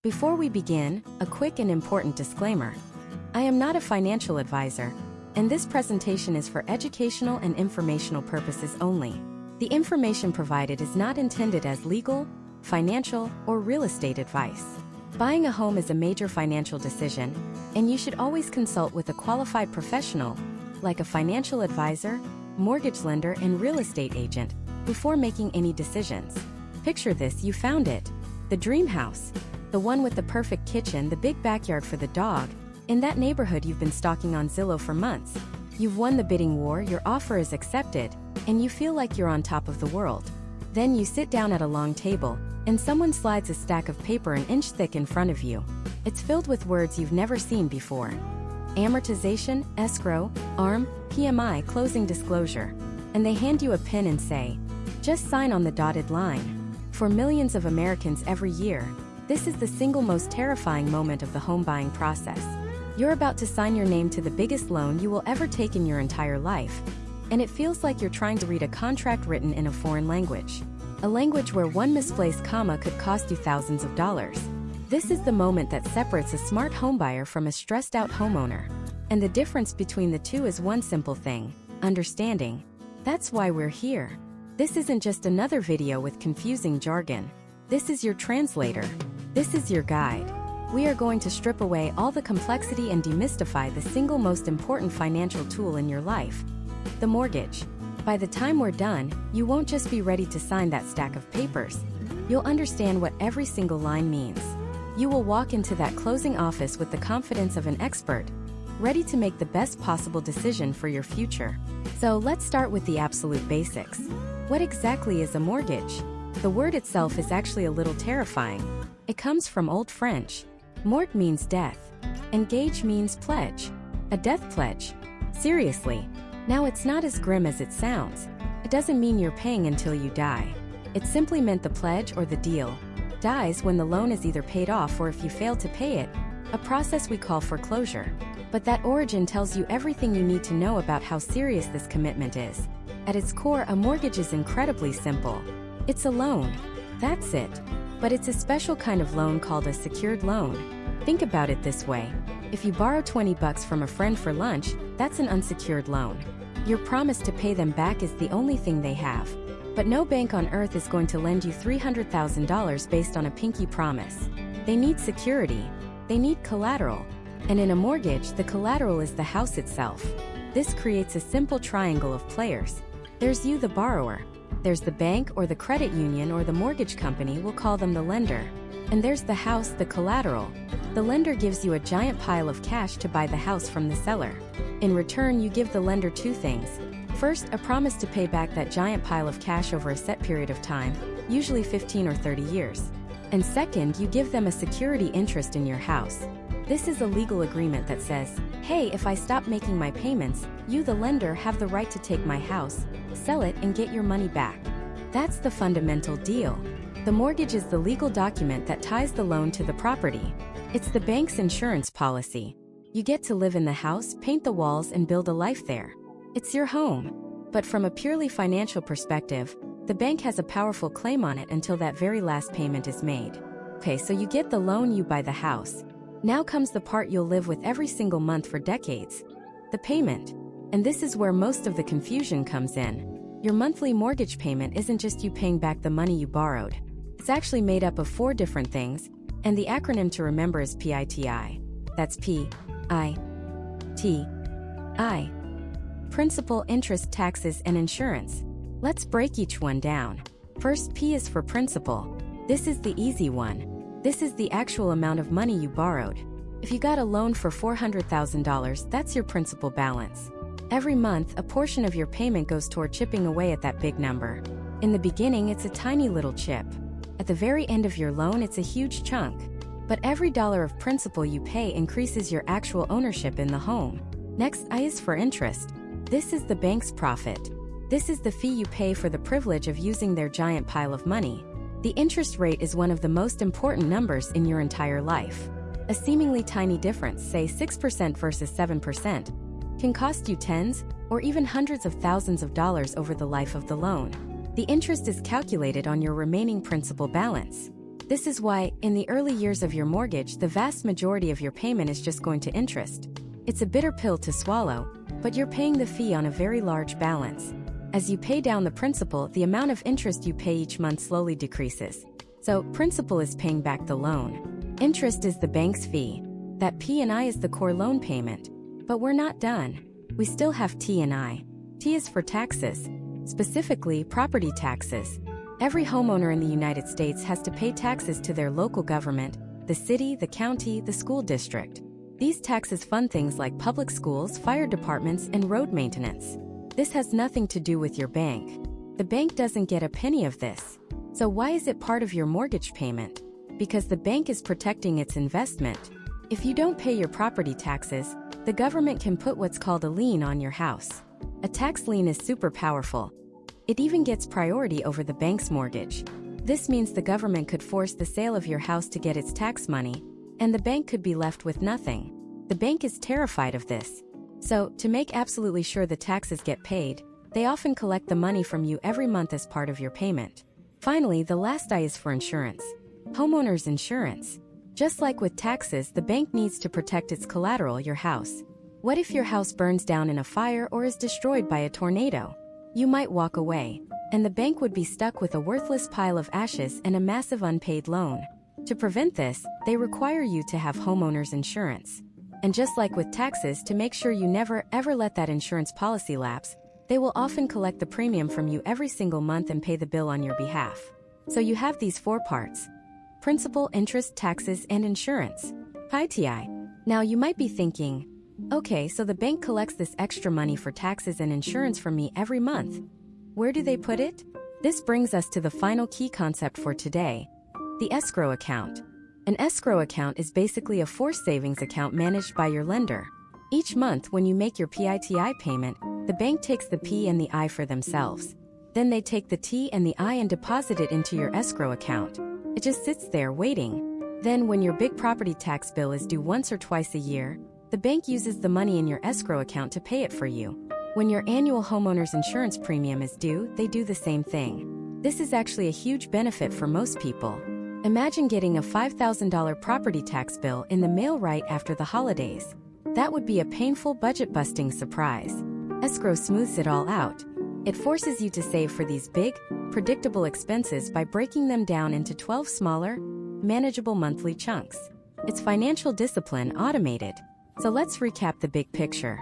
Before we begin, a quick and important disclaimer. I am not a financial advisor, and this presentation is for educational and informational purposes only. The information provided is not intended as legal, financial, or real estate advice. Buying a home is a major financial decision, and you should always consult with a qualified professional, like a financial advisor, mortgage lender, and real estate agent, before making any decisions. Picture this: you found it. The dream house. The one with the perfect kitchen, the big backyard for the dog. In that neighborhood you've been stalking on Zillow for months. You've won the bidding war, your offer is accepted, and you feel like you're on top of the world. Then you sit down at a long table, and someone slides a stack of paper an inch thick in front of you. It's filled with words you've never seen before. Amortization, escrow, ARM, PMI, closing disclosure. And they hand you a pen and say, just sign on the dotted line. For millions of Americans every year, this is the single most terrifying moment of the home buying process. You're about to sign your name to the biggest loan you will ever take in your entire life. And it feels like you're trying to read a contract written in a foreign language. A language where one misplaced comma could cost you thousands of dollars. This is the moment that separates a smart homebuyer from a stressed-out homeowner. And the difference between the two is one simple thing: understanding. That's why we're here. This isn't just another video with confusing jargon. This is your translator. This is your guide. We are going to strip away all the complexity and demystify the single most important financial tool in your life: the mortgage. By the time we're done, you won't just be ready to sign that stack of papers. You'll understand what every single line means. You will walk into that closing office with the confidence of an expert, ready to make the best possible decision for your future. So let's start with the absolute basics. What exactly is a mortgage? The word itself is actually a little terrifying. It comes from Old French. Mort means death. Engage means pledge. A death pledge. Seriously. Now it's not as grim as it sounds. It doesn't mean you're paying until you die. It simply meant the pledge or the deal dies when the loan is either paid off or if you fail to pay it, a process we call foreclosure. But that origin tells you everything you need to know about how serious this commitment is. At its core, a mortgage is incredibly simple. It's a loan. That's it. But it's a special kind of loan called a secured loan. Think about it this way. If you borrow $20 from a friend for lunch, that's an unsecured loan. Your promise to pay them back is the only thing they have. But no bank on earth is going to lend you $300,000 based on a pinky promise. They need security. They need collateral. And in a mortgage, the collateral is the house itself. This creates a simple triangle of players. There's you, the borrower. There's the bank or the credit union or the mortgage company, we'll call them the lender. And there's the house, the collateral. The lender gives you a giant pile of cash to buy the house from the seller. In return, you give the lender two things. First, a promise to pay back that giant pile of cash over a set period of time, usually 15 or 30 years. And second, you give them a security interest in your house. This is a legal agreement that says, hey, if I stop making my payments, you, the lender, have the right to take my house, sell it, and get your money back. That's the fundamental deal. The mortgage is the legal document that ties the loan to the property. It's the bank's insurance policy. You get to live in the house, paint the walls, and build a life there. It's your home. But from a purely financial perspective, the bank has a powerful claim on it until that very last payment is made. Okay, so you get the loan, you buy the house. Now comes the part you'll live with every single month for decades: the payment. And this is where most of the confusion comes in. Your monthly mortgage payment isn't just you paying back the money you borrowed. It's actually made up of 4 different things, and the acronym to remember is PITI. That's P-I-T-I. Principal, interest, taxes, and insurance. Let's break each one down. First, P is for principal. This is the easy one. This is the actual amount of money you borrowed. If you got a loan for $400,000, that's your principal balance. Every month, a portion of your payment goes toward chipping away at that big number. In the beginning, it's a tiny little chip. At the very end of your loan, it's a huge chunk. But every dollar of principal you pay increases your actual ownership in the home. Next, I is for interest. This is the bank's profit. This is the fee you pay for the privilege of using their giant pile of money. The interest rate is one of the most important numbers in your entire life. A seemingly tiny difference, say 6% versus 7%, can cost you tens or even hundreds of thousands of dollars over the life of the loan. The interest is calculated on your remaining principal balance. This is why, in the early years of your mortgage, the vast majority of your payment is just going to interest. It's a bitter pill to swallow, but you're paying the fee on a very large balance. As you pay down the principal, the amount of interest you pay each month slowly decreases. So, principal is paying back the loan. Interest is the bank's fee. That P&I is the core loan payment. But we're not done. We still have T&I. T is for taxes, specifically property taxes. Every homeowner in the United States has to pay taxes to their local government, the city, the county, the school district. These taxes fund things like public schools, fire departments, and road maintenance. This has nothing to do with your bank. The bank doesn't get a penny of this. So why is it part of your mortgage payment? Because the bank is protecting its investment. If you don't pay your property taxes, the government can put what's called a lien on your house. A tax lien is super powerful. It even gets priority over the bank's mortgage. This means the government could force the sale of your house to get its tax money, and the bank could be left with nothing. The bank is terrified of this. So, to make absolutely sure the taxes get paid, they often collect the money from you every month as part of your payment. Finally, the last I is for insurance. Homeowners insurance. Just like with taxes, the bank needs to protect its collateral, your house. What if your house burns down in a fire or is destroyed by a tornado? You might walk away, and the bank would be stuck with a worthless pile of ashes and a massive unpaid loan. To prevent this, they require you to have homeowners insurance. And just like with taxes, to make sure you never ever let that insurance policy lapse, they will often collect the premium from you every single month and pay the bill on your behalf. So you have these 4 parts: principal, interest, taxes, and insurance. PITI. Now you might be thinking, okay, so the bank collects this extra money for taxes and insurance from me every month. Where do they put it? This brings us to the final key concept for today: the escrow account. An escrow account is basically a forced savings account managed by your lender. Each month when you make your PITI payment, the bank takes the P and the I for themselves. Then they take the T and the I and deposit it into your escrow account. It just sits there waiting. Then when your big property tax bill is due once or twice a year, the bank uses the money in your escrow account to pay it for you. When your annual homeowner's insurance premium is due, they do the same thing. This is actually a huge benefit for most people. Imagine getting a $5,000 property tax bill in the mail right after the holidays. That would be a painful, budget-busting surprise. Escrow smooths it all out. It forces you to save for these big, predictable expenses by breaking them down into 12 smaller, manageable monthly chunks. It's financial discipline automated. So let's recap the big picture.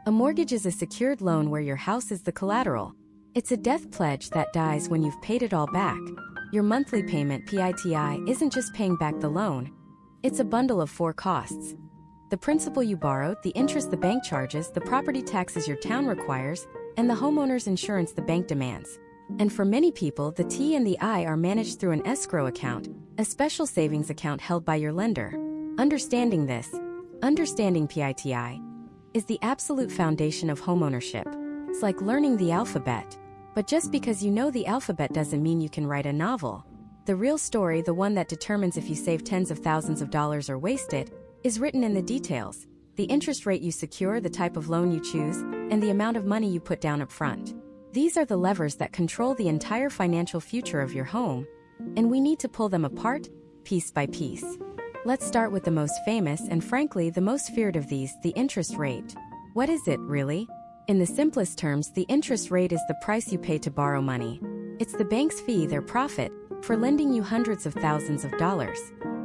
A mortgage is a secured loan where your house is the collateral. It's a death pledge that dies when you've paid it all back. Your monthly payment, PITI, isn't just paying back the loan. It's a bundle of 4 costs: the principal you borrowed, the interest the bank charges, the property taxes your town requires, and the homeowner's insurance the bank demands. And for many people, the T and the I are managed through an escrow account, a special savings account held by your lender. Understanding this, understanding PITI, is the absolute foundation of homeownership. It's like learning the alphabet. But just because you know the alphabet doesn't mean you can write a novel. The real story, the one that determines if you save tens of thousands of dollars or waste it, is written in the details: the interest rate you secure, the type of loan you choose, and the amount of money you put down up front. These are the levers that control the entire financial future of your home, and we need to pull them apart, piece by piece. Let's start with the most famous and frankly the most feared of these, the interest rate. What is it, really? In the simplest terms, the interest rate is the price you pay to borrow money. It's the bank's fee, their profit, for lending you hundreds of thousands of dollars.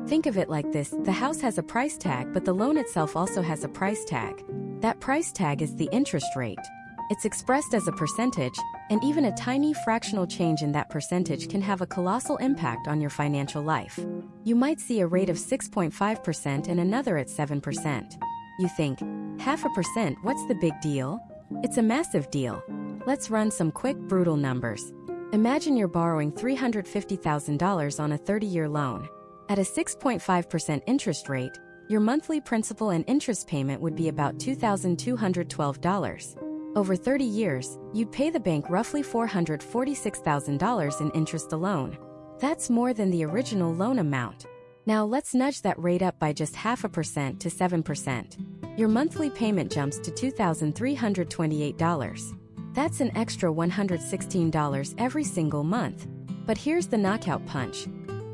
Think of it like this: the house has a price tag, but the loan itself also has a price tag. That price tag is the interest rate. It's expressed as a percentage, and even a tiny fractional change in that percentage can have a colossal impact on your financial life. You might see a rate of 6.5% and another at 7%. You think, 0.5%, what's the big deal? It's a massive deal. Let's run some quick, brutal numbers. Imagine you're borrowing $350,000 on a 30-year loan. At a 6.5% interest rate, your monthly principal and interest payment would be about $2,212. Over 30 years, you'd pay the bank roughly $446,000 in interest alone. That's more than the original loan amount. Now let's nudge that rate up by just 0.5% to 7%. Your monthly payment jumps to $2,328. That's an extra $116 every single month. But here's the knockout punch.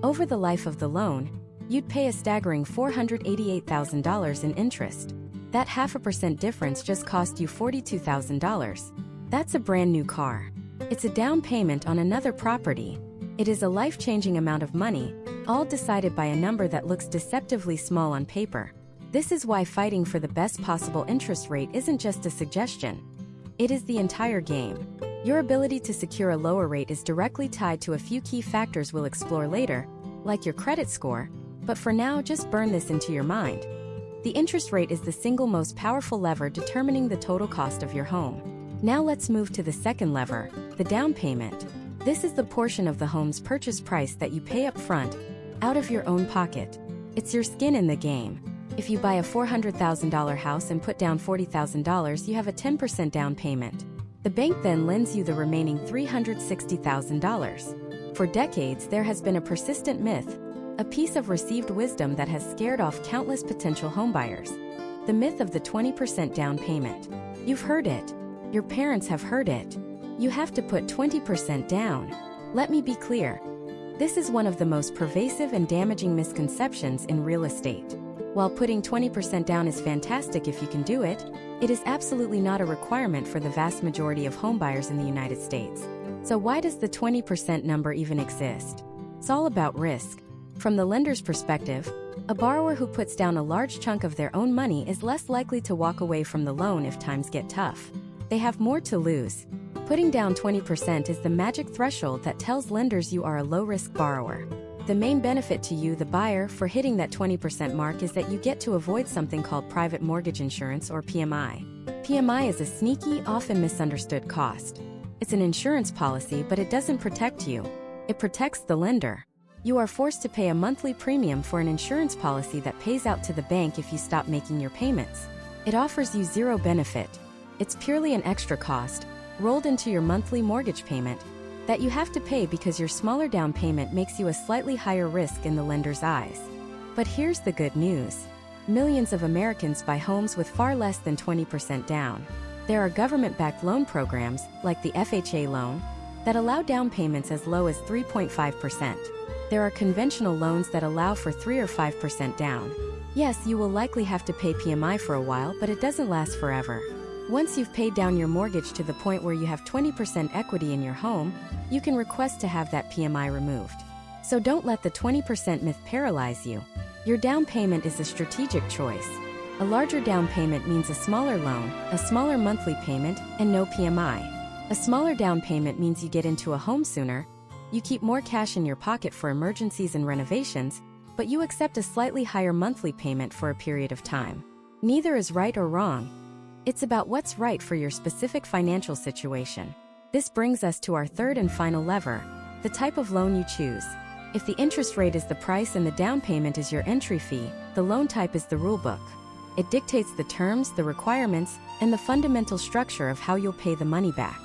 Over the life of the loan, you'd pay a staggering $488,000 in interest. That 0.5% difference just cost you $42,000. That's a brand new car. It's a down payment on another property. It is a life-changing amount of money, all decided by a number that looks deceptively small on paper. This is why fighting for the best possible interest rate isn't just a suggestion. It is the entire game. Your ability to secure a lower rate is directly tied to a few key factors we'll explore later, like your credit score, but for now just burn this into your mind. The interest rate is the single most powerful lever determining the total cost of your home. Now let's move to the second lever, the down payment. This is the portion of the home's purchase price that you pay up front, out of your own pocket. It's your skin in the game. If you buy a $400,000 house and put down $40,000, you have a 10% down payment. The bank then lends you the remaining $360,000. For decades, there has been a persistent myth, a piece of received wisdom that has scared off countless potential homebuyers. The myth of the 20% down payment. You've heard it. Your parents have heard it. You have to put 20% down. Let me be clear. This is one of the most pervasive and damaging misconceptions in real estate. While putting 20% down is fantastic if you can do it, it is absolutely not a requirement for the vast majority of homebuyers in the United States. So why does the 20% number even exist? It's all about risk. From the lender's perspective, a borrower who puts down a large chunk of their own money is less likely to walk away from the loan if times get tough. They have more to lose. Putting down 20% is the magic threshold that tells lenders you are a low-risk borrower. The main benefit to you, the buyer, for hitting that 20% mark is that you get to avoid something called private mortgage insurance or PMI. PMI is a sneaky, often misunderstood cost. It's an insurance policy, but it doesn't protect you. It protects the lender. You are forced to pay a monthly premium for an insurance policy that pays out to the bank if you stop making your payments. It offers you zero benefit. It's purely an extra cost, rolled into your monthly mortgage payment, that you have to pay because your smaller down payment makes you a slightly higher risk in the lender's eyes. But here's the good news. Millions of Americans buy homes with far less than 20% down. There are government-backed loan programs, like the FHA loan, that allow down payments as low as 3.5%. There are conventional loans that allow for 3 or 5% down. Yes, you will likely have to pay PMI for a while, but it doesn't last forever. Once you've paid down your mortgage to the point where you have 20% equity in your home, you can request to have that PMI removed. So don't let the 20% myth paralyze you. Your down payment is a strategic choice. A larger down payment means a smaller loan, a smaller monthly payment, and no PMI. A smaller down payment means you get into a home sooner, you keep more cash in your pocket for emergencies and renovations, but you accept a slightly higher monthly payment for a period of time. Neither is right or wrong. It's about what's right for your specific financial situation. This brings us to our third and final lever, the type of loan you choose. If the interest rate is the price and the down payment is your entry fee, the loan type is the rulebook. It dictates the terms, the requirements, and the fundamental structure of how you'll pay the money back.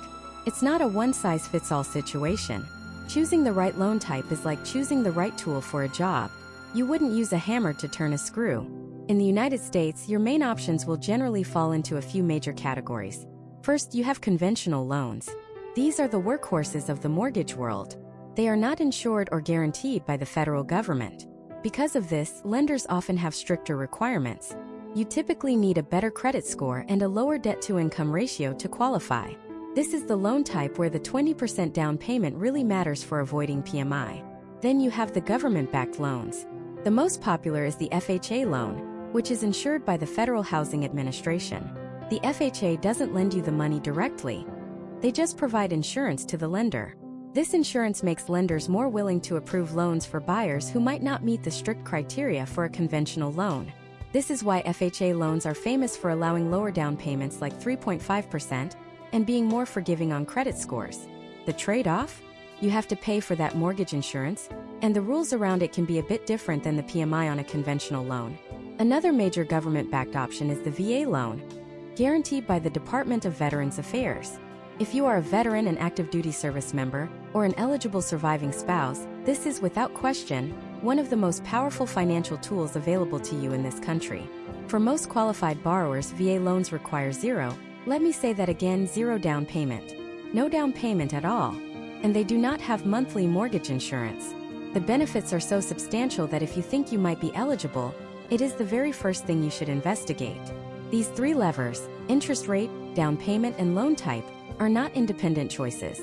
It's not a one-size-fits-all situation. Choosing the right loan type is like choosing the right tool for a job. You wouldn't use a hammer to turn a screw. In the United States, your main options will generally fall into a few major categories. First, you have conventional loans. These are the workhorses of the mortgage world. They are not insured or guaranteed by the federal government. Because of this, lenders often have stricter requirements. You typically need a better credit score and a lower debt-to-income ratio to qualify. This is the loan type where the 20% down payment really matters for avoiding PMI. Then you have the government-backed loans. The most popular is the FHA loan, which is insured by the Federal Housing Administration. The FHA doesn't lend you the money directly. They just provide insurance to the lender. This insurance makes lenders more willing to approve loans for buyers who might not meet the strict criteria for a conventional loan. This is why FHA loans are famous for allowing lower down payments like 3.5% and being more forgiving on credit scores. The trade-off? You have to pay for that mortgage insurance, and the rules around it can be a bit different than the PMI on a conventional loan. Another major government-backed option is the VA loan, guaranteed by the Department of Veterans Affairs. If you are a veteran and active duty service member, or an eligible surviving spouse, this is without question one of the most powerful financial tools available to you in this country. For most qualified borrowers, VA loans require zero down payment. No down payment at all. And they do not have monthly mortgage insurance. The benefits are so substantial that if you think you might be eligible, it is the very first thing you should investigate. These three levers, interest rate, down payment, and loan type, are not independent choices.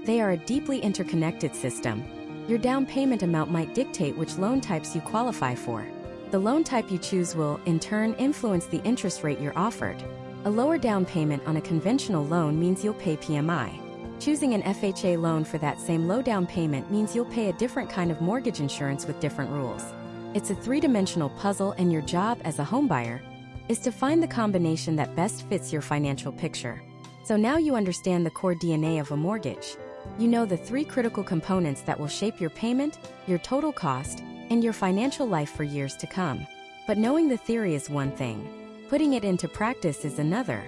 They are a deeply interconnected system. Your down payment amount might dictate which loan types you qualify for. The loan type you choose will, in turn, influence the interest rate you're offered. A lower down payment on a conventional loan means you'll pay PMI. Choosing an FHA loan for that same low down payment means you'll pay a different kind of mortgage insurance with different rules. It's a three-dimensional puzzle, and your job as a homebuyer is to find the combination that best fits your financial picture. So now you understand the core DNA of a mortgage. You know the three critical components that will shape your payment, your total cost, and your financial life for years to come. But knowing the theory is one thing. Putting it into practice is another.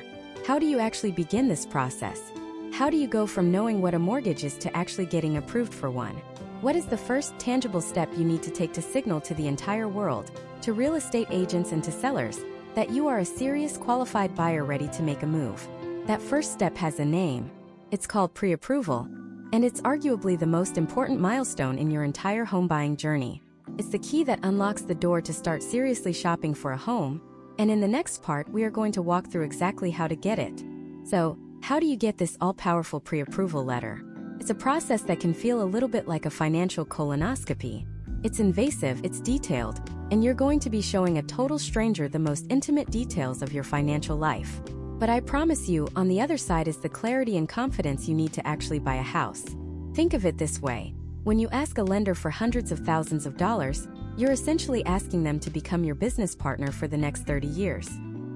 How do you actually begin this process? How do you go from knowing what a mortgage is to actually getting approved for one? What is the first tangible step you need to take to signal to the entire world, to real estate agents and to sellers, that you are a serious qualified buyer ready to make a move? That first step has a name. It's called pre-approval, and it's arguably the most important milestone in your entire home buying journey. It's the key that unlocks the door to start seriously shopping for a home, and in the next part we are going to walk through exactly how to get it. So, how do you get this all-powerful pre-approval letter? It's a process that can feel a little bit like a financial colonoscopy. It's invasive, it's detailed, and you're going to be showing a total stranger the most intimate details of your financial life. But I promise you, on the other side is the clarity and confidence you need to actually buy a house. Think of it this way. When you ask a lender for hundreds of thousands of dollars, you're essentially asking them to become your business partner for the next 30 years.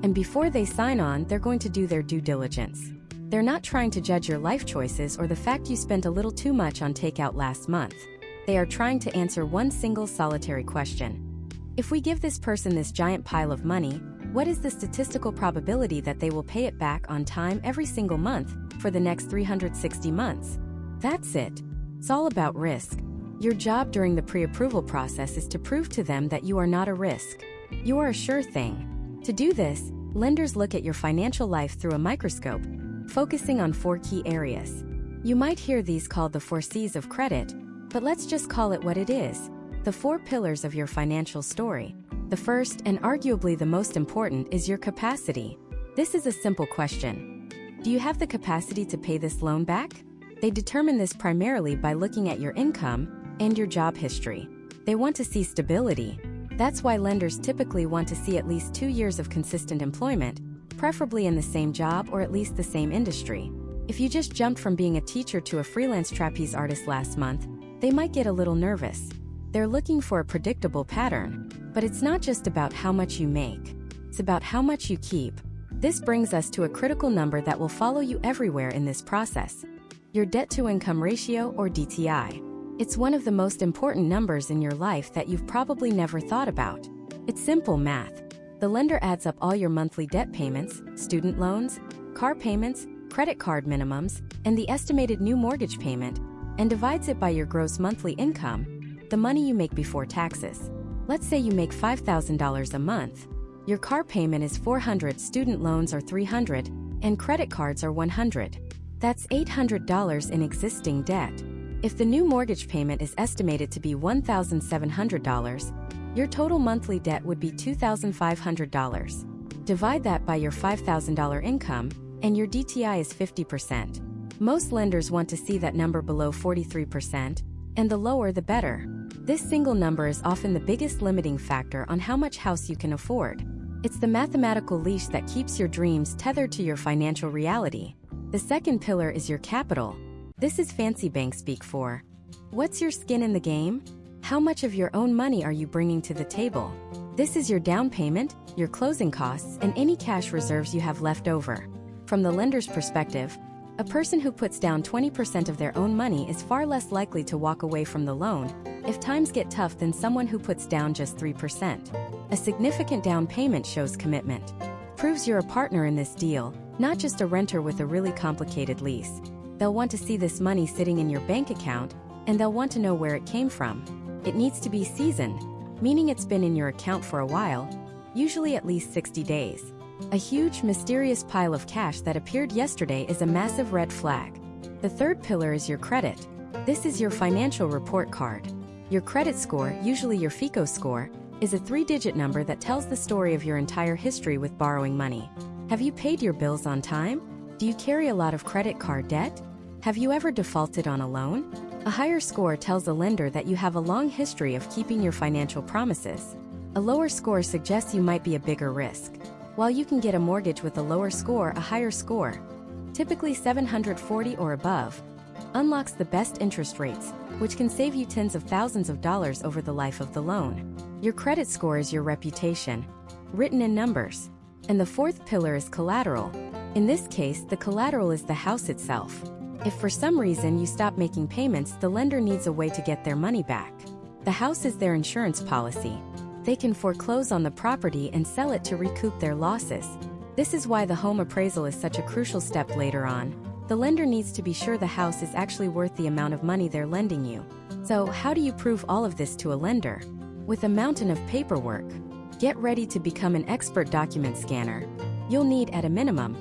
And before they sign on, they're going to do their due diligence. They're not trying to judge your life choices or the fact you spent a little too much on takeout last month. They are trying to answer one single solitary question. If we give this person this giant pile of money, what is the statistical probability that they will pay it back on time every single month for the next 360 months? That's it. It's all about risk. Your job during the pre-approval process is to prove to them that you are not a risk. You are a sure thing. To do this, lenders look at your financial life through a microscope, focusing on 4 key areas. You might hear these called the 4 C's of credit, but let's just call it what it is: the 4 pillars of your financial story. The first, and arguably the most important, is your capacity. This is a simple question. Do you have the capacity to pay this loan back? They determine this primarily by looking at your income and your job history. They want to see stability. That's why lenders typically want to see at least 2 years of consistent employment, preferably in the same job or at least the same industry. If you just jumped from being a teacher to a freelance trapeze artist last month, they might get a little nervous. They're looking for a predictable pattern. But it's not just about how much you make. It's about how much you keep. This brings us to a critical number that will follow you everywhere in this process: your debt-to-income ratio, or DTI. It's one of the most important numbers in your life that you've probably never thought about. It's simple math. The lender adds up all your monthly debt payments, student loans, car payments, credit card minimums, and the estimated new mortgage payment, and divides it by your gross monthly income, the money you make before taxes. Let's say you make $5,000 a month. Your car payment is $400, student loans are $300, and credit cards are $100. That's $800 in existing debt. If the new mortgage payment is estimated to be $1,700, your total monthly debt would be $2,500. Divide that by your $5,000 income, and your DTI is 50%. Most lenders want to see that number below 43%, and the lower the better. This single number is often the biggest limiting factor on how much house you can afford. It's the mathematical leash that keeps your dreams tethered to your financial reality. The second pillar is your capital. This is fancy bank speak for: what's your skin in the game? How much of your own money are you bringing to the table? This is your down payment, your closing costs, and any cash reserves you have left over. From the lender's perspective, a person who puts down 20% of their own money is far less likely to walk away from the loan if times get tough than someone who puts down just 3%. A significant down payment shows commitment. Proves you're a partner in this deal, not just a renter with a really complicated lease. They'll want to see this money sitting in your bank account, and they'll want to know where it came from. It needs to be seasoned, meaning it's been in your account for a while, usually at least 60 days. A huge, mysterious pile of cash that appeared yesterday is a massive red flag. The third pillar is your credit. This is your financial report card. Your credit score, usually your FICO score, is a 3-digit number that tells the story of your entire history with borrowing money. Have you paid your bills on time? Do you carry a lot of credit card debt? Have you ever defaulted on a loan? A higher score tells a lender that you have a long history of keeping your financial promises. A lower score suggests you might be a bigger risk. While you can get a mortgage with a lower score, a higher score, typically 740 or above, unlocks the best interest rates, which can save you tens of thousands of dollars over the life of the loan. Your credit score is your reputation, written in numbers. And the fourth pillar is collateral. In this case, the collateral is the house itself. If for some reason you stop making payments, the lender needs a way to get their money back. The house is their insurance policy. They can foreclose on the property and sell it to recoup their losses. This is why the home appraisal is such a crucial step later on. The lender needs to be sure the house is actually worth the amount of money they're lending you. So, how do you prove all of this to a lender? With a mountain of paperwork. Get ready to become an expert document scanner. You'll need, at a minimum,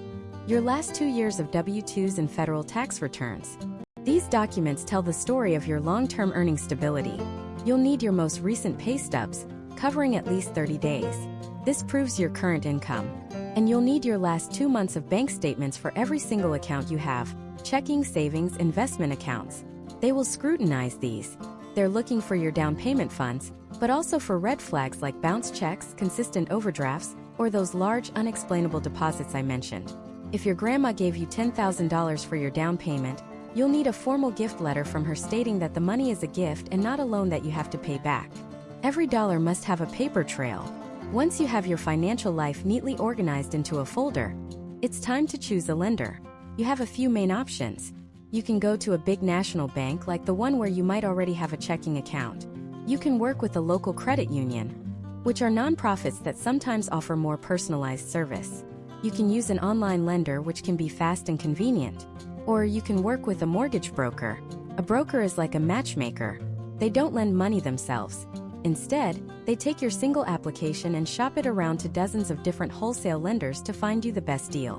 your last 2 years of W-2s and federal tax returns. These documents tell the story of your long-term earning stability. You'll need your most recent pay stubs, covering at least 30 days. This proves your current income. And you'll need your last 2 months of bank statements for every single account you have, checking, savings, investment accounts. They will scrutinize these. They're looking for your down payment funds, but also for red flags like bounce checks, consistent overdrafts, or those large unexplainable deposits I mentioned. If your grandma gave you $10,000 for your down payment, you'll need a formal gift letter from her stating that the money is a gift and not a loan that you have to pay back. Every dollar must have a paper trail. Once you have your financial life neatly organized into a folder, it's time to choose a lender. You have a few main options. You can go to a big national bank like the one where you might already have a checking account. You can work with a local credit union, which are nonprofits that sometimes offer more personalized service. You can use an online lender, which can be fast and convenient. Or you can work with a mortgage broker. A broker is like a matchmaker. They don't lend money themselves. Instead, they take your single application and shop it around to dozens of different wholesale lenders to find you the best deal.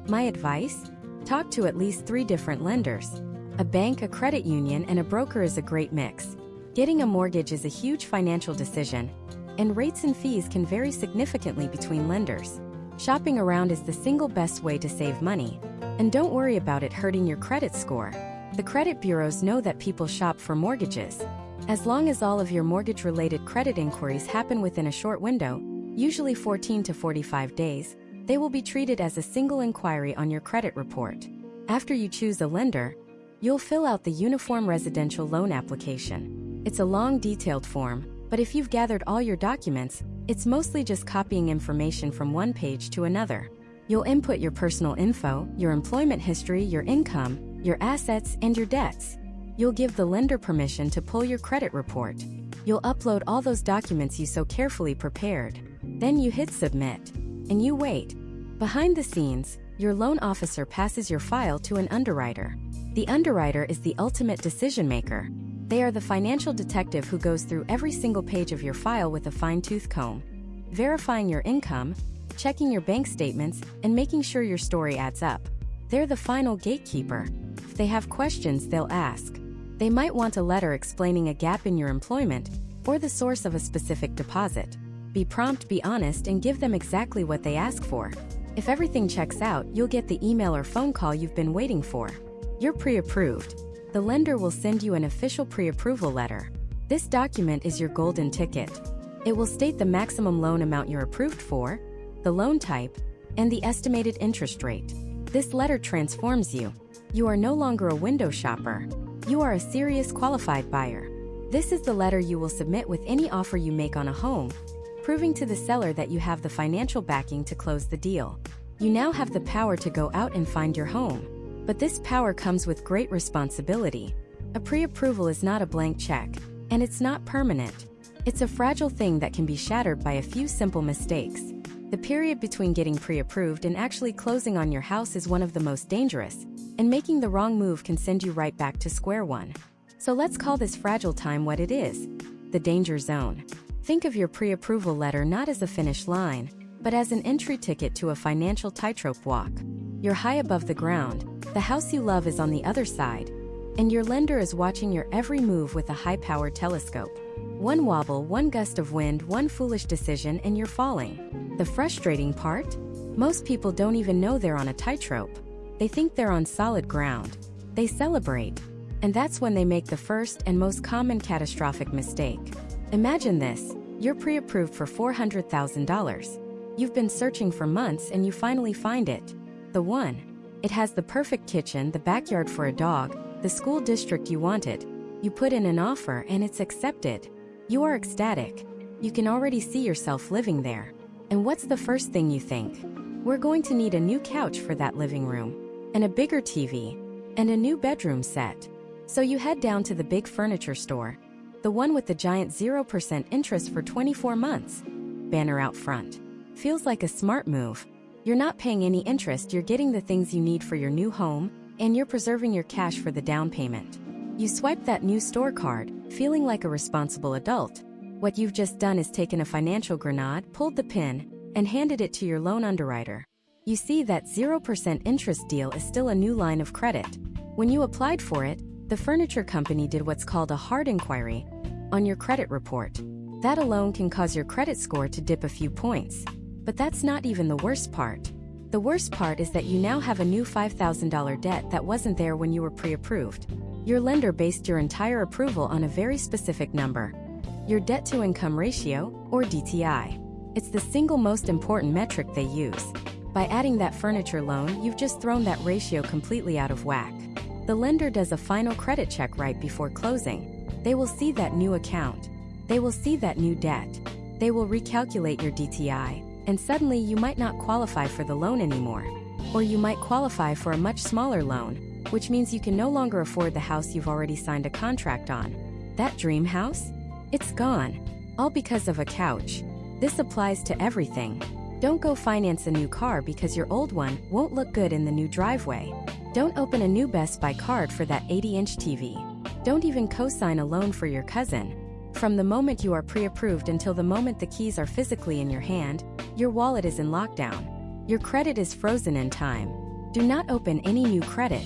My advice? Talk to at least 3 different lenders. A bank, a credit union, and a broker is a great mix. Getting a mortgage is a huge financial decision, and rates and fees can vary significantly between lenders. Shopping around is the single best way to save money. And don't worry about it hurting your credit score. The credit bureaus know that people shop for mortgages. As long as all of your mortgage-related credit inquiries happen within a short window, usually 14 to 45 days, they will be treated as a single inquiry on your credit report. After you choose a lender, you'll fill out the Uniform Residential Loan Application. It's a long, detailed form, but if you've gathered all your documents, it's mostly just copying information from one page to another. You'll input your personal info, your employment history, your income, your assets, and your debts. You'll give the lender permission to pull your credit report. You'll upload all those documents you so carefully prepared. Then you hit submit. And you wait. Behind the scenes, your loan officer passes your file to an underwriter. The underwriter is the ultimate decision maker. They are the financial detective who goes through every single page of your file with a fine-tooth comb, verifying your income, checking your bank statements, and making sure your story adds up. They're the final gatekeeper. If they have questions, they'll ask. They might want a letter explaining a gap in your employment or the source of a specific deposit. Be prompt, be honest, and give them exactly what they ask for. If everything checks out, you'll get the email or phone call you've been waiting for. You're pre-approved. The lender will send you an official pre-approval letter. This document is your golden ticket. It will state the maximum loan amount you're approved for, the loan type, and the estimated interest rate. This letter transforms you. You are no longer a window shopper. You are a serious qualified buyer. This is the letter you will submit with any offer you make on a home, proving to the seller that you have the financial backing to close the deal. You now have the power to go out and find your home. But this power comes with great responsibility. A pre-approval is not a blank check, and it's not permanent. It's a fragile thing that can be shattered by a few simple mistakes. The period between getting pre-approved and actually closing on your house is one of the most dangerous, and making the wrong move can send you right back to square one. So let's call this fragile time what it is: the danger zone. Think of your pre-approval letter not as a finish line, but as an entry ticket to a financial tightrope walk. You're high above the ground. The house you love is on the other side. and your lender is watching your every move with a high-powered telescope. One wobble, one gust of wind, one foolish decision, and you're falling. The frustrating part? Most people don't even know they're on a tightrope. They think they're on solid ground. They celebrate. And that's when they make the first and most common catastrophic mistake. Imagine this. You're pre-approved for $400,000. You've been searching for months and you finally find it. The one. It has the perfect kitchen, the backyard for a dog, the school district you wanted. You put in an offer and it's accepted. You are ecstatic. You can already see yourself living there. And what's the first thing you think? We're going to need a new couch for that living room, and a bigger TV, and a new bedroom set. So you head down to the big furniture store, the one with the giant 0% interest for 24 months. Banner out front. Feels like a smart move. You're not paying any interest, you're getting the things you need for your new home, and you're preserving your cash for the down payment. You swipe that new store card, feeling like a responsible adult. What you've just done is taken a financial grenade, pulled the pin, and handed it to your loan underwriter. You see that 0% interest deal is still a new line of credit. When you applied for it, the furniture company did what's called a hard inquiry on your credit report. That alone can cause your credit score to dip a few points. But that's not even the worst part. The worst part is that you now have a new $5,000 debt that wasn't there when you were pre-approved. Your lender based your entire approval on a very specific number. Your debt-to-income ratio, or DTI. It's the single most important metric they use. By adding that furniture loan, you've just thrown that ratio completely out of whack. The lender does a final credit check right before closing. They will see that new account. They will see that new debt. They will recalculate your DTI, and suddenly you might not qualify for the loan anymore. Or you might qualify for a much smaller loan, which means you can no longer afford the house you've already signed a contract on. That dream house? It's gone. All because of a couch. This applies to everything. Don't go finance a new car because your old one won't look good in the new driveway. Don't open a new Best Buy card for that 80-inch TV. Don't even co-sign a loan for your cousin. From the moment you are pre-approved until the moment the keys are physically in your hand, your wallet is in lockdown. Your credit is frozen in time. Do not open any new credit.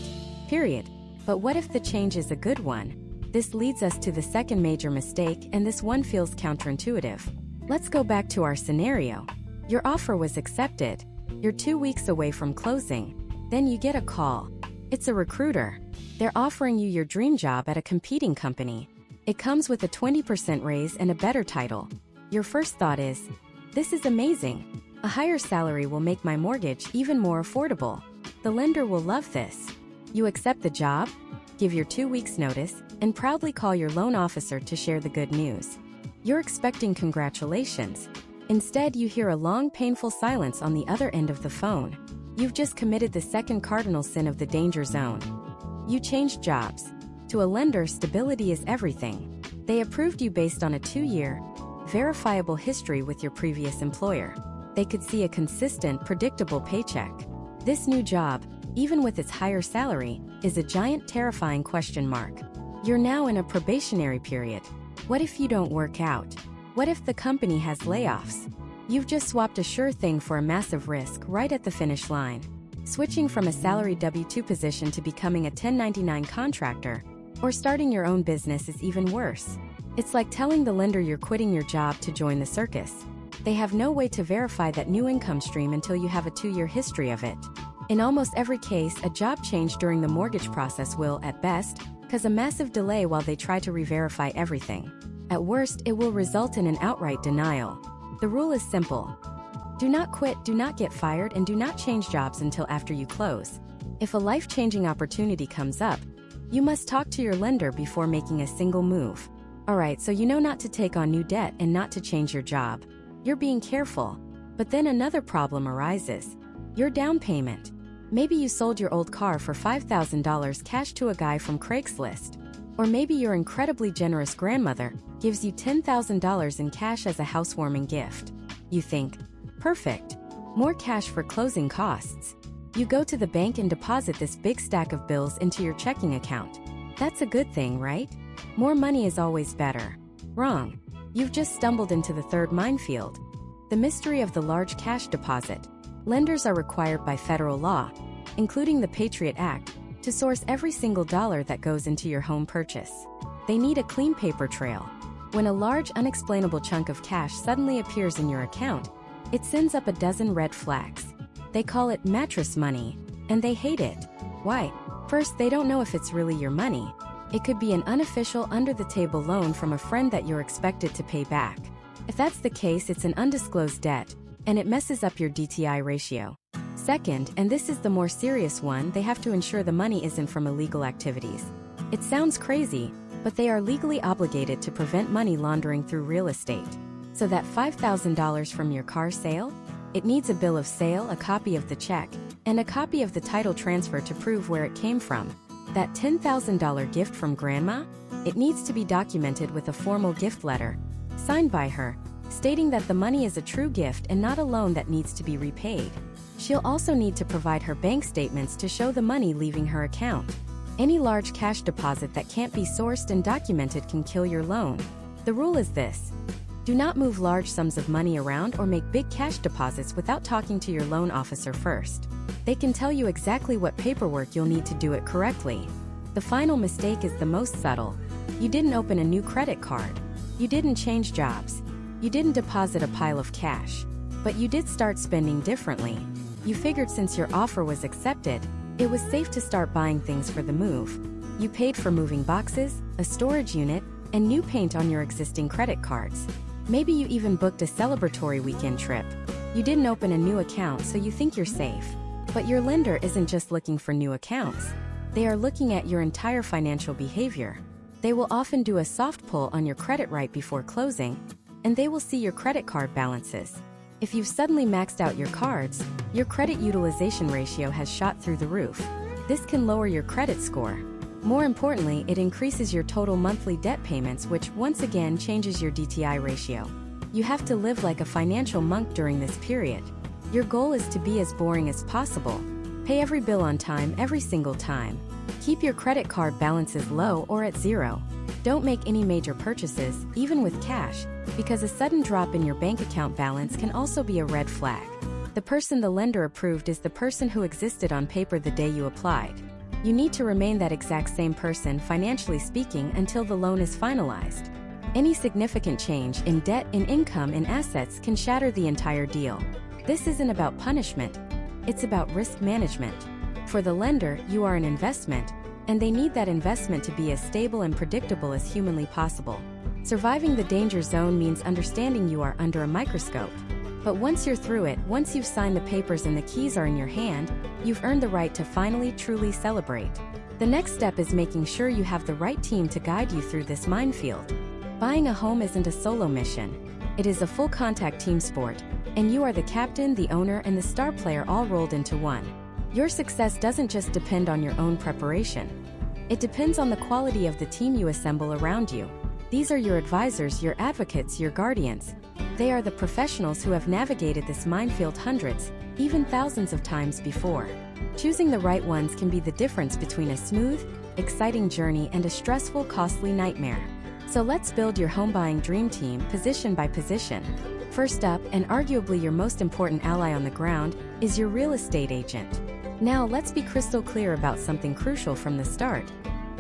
Period. But what if the change is a good one? This leads us to the second major mistake, and this one feels counterintuitive. Let's go back to our scenario. Your offer was accepted. You're 2 weeks away from closing. Then you get a call. It's a recruiter. They're offering you your dream job at a competing company. It comes with a 20% raise and a better title. Your first thought is, this is amazing. A higher salary will make my mortgage even more affordable. The lender will love this. You accept the job, give your 2 weeks notice, and proudly call your loan officer to share the good news. You're expecting congratulations. Instead, you hear a long, painful silence on the other end of the phone. You've just committed the second cardinal sin of the danger zone. You changed jobs. To a lender, stability is everything. They approved you based on a 2-year, verifiable history with your previous employer. They could see a consistent, predictable paycheck. This new job, even with its higher salary, is a giant, terrifying question mark. You're now in a probationary period. What if you don't work out? What if the company has layoffs? You've just swapped a sure thing for a massive risk right at the finish line. Switching from a salaried W-2 position to becoming a 1099 contractor, or starting your own business is even worse. It's like telling the lender you're quitting your job to join the circus. They have no way to verify that new income stream until you have a 2-year history of it. In almost every case, a job change during the mortgage process will, at best, cause a massive delay while they try to re-verify everything. At worst, it will result in an outright denial. The rule is simple. Do not quit, do not get fired, and do not change jobs until after you close. If a life-changing opportunity comes up, you must talk to your lender before making a single move. Alright, so you know not to take on new debt and not to change your job. You're being careful. But then another problem arises. Your down payment. Maybe you sold your old car for $5,000 cash to a guy from Craigslist. Or maybe your incredibly generous grandmother gives you $10,000 in cash as a housewarming gift. You think, perfect. More cash for closing costs. You go to the bank and deposit this big stack of bills into your checking account. That's a good thing, right? More money is always better. Wrong. You've just stumbled into the third minefield. The mystery of the large cash deposit. Lenders are required by federal law, including the Patriot Act, to to source every single dollar that goes into your home purchase. They need a clean paper trail. When a large, unexplainable chunk of cash suddenly appears in your account, it sends up a dozen red flags. They call it mattress money, and they hate it. Why? First, they don't know if it's really your money. It could be an unofficial, under-the-table loan from a friend that you're expected to pay back. If that's the case, it's an undisclosed debt, and it messes up your DTI ratio. Second, and this is the more serious one, they have to ensure the money isn't from illegal activities. It sounds crazy, but they are legally obligated to prevent money laundering through real estate. So that $5,000 from your car sale? It needs a bill of sale, a copy of the check, and a copy of the title transfer to prove where it came from. That $10,000 gift from grandma? It needs to be documented with a formal gift letter, signed by her, stating that the money is a true gift and not a loan that needs to be repaid. She'll also need to provide her bank statements to show the money leaving her account. Any large cash deposit that can't be sourced and documented can kill your loan. The rule is this: do not move large sums of money around or make big cash deposits without talking to your loan officer first. They can tell you exactly what paperwork you'll need to do it correctly. The final mistake is the most subtle. You didn't open a new credit card. You didn't change jobs. You didn't deposit a pile of cash. But you did start spending differently. You figured since your offer was accepted, it was safe to start buying things for the move. You paid for moving boxes, a storage unit, and new paint on your existing credit cards. Maybe you even booked a celebratory weekend trip. You didn't open a new account, so you think you're safe. But your lender isn't just looking for new accounts. They are looking at your entire financial behavior. They will often do a soft pull on your credit right before closing, and they will see your credit card balances. If you've suddenly maxed out your cards, your credit utilization ratio has shot through the roof. This can lower your credit score. More importantly, it increases your total monthly debt payments, which once again changes your DTI ratio. You have to live like a financial monk during this period. Your goal is to be as boring as possible. Pay every bill on time every single time. Keep your credit card balances low or at zero. Don't make any major purchases, even with cash, because a sudden drop in your bank account balance can also be a red flag. The person the lender approved is the person who existed on paper the day you applied. You need to remain that exact same person, financially speaking, until the loan is finalized. Any significant change in debt, in income, in assets can shatter the entire deal. This isn't about punishment. It's about risk management. For the lender, you are an investment, and they need that investment to be as stable and predictable as humanly possible. Surviving the danger zone means understanding you are under a microscope. But once you're through it, once you've signed the papers and the keys are in your hand, you've earned the right to finally, truly celebrate. The next step is making sure you have the right team to guide you through this minefield. Buying a home isn't a solo mission. It is a full-contact team sport, and you are the captain, the owner, and the star player all rolled into one. Your success doesn't just depend on your own preparation. It depends on the quality of the team you assemble around you. These are your advisors, your advocates, your guardians. They are the professionals who have navigated this minefield hundreds, even thousands of times before. Choosing the right ones can be the difference between a smooth, exciting journey and a stressful, costly nightmare. So let's build your home buying dream team, position by position. First up, and arguably your most important ally on the ground, is your real estate agent. Now let's be crystal clear about something crucial from the start.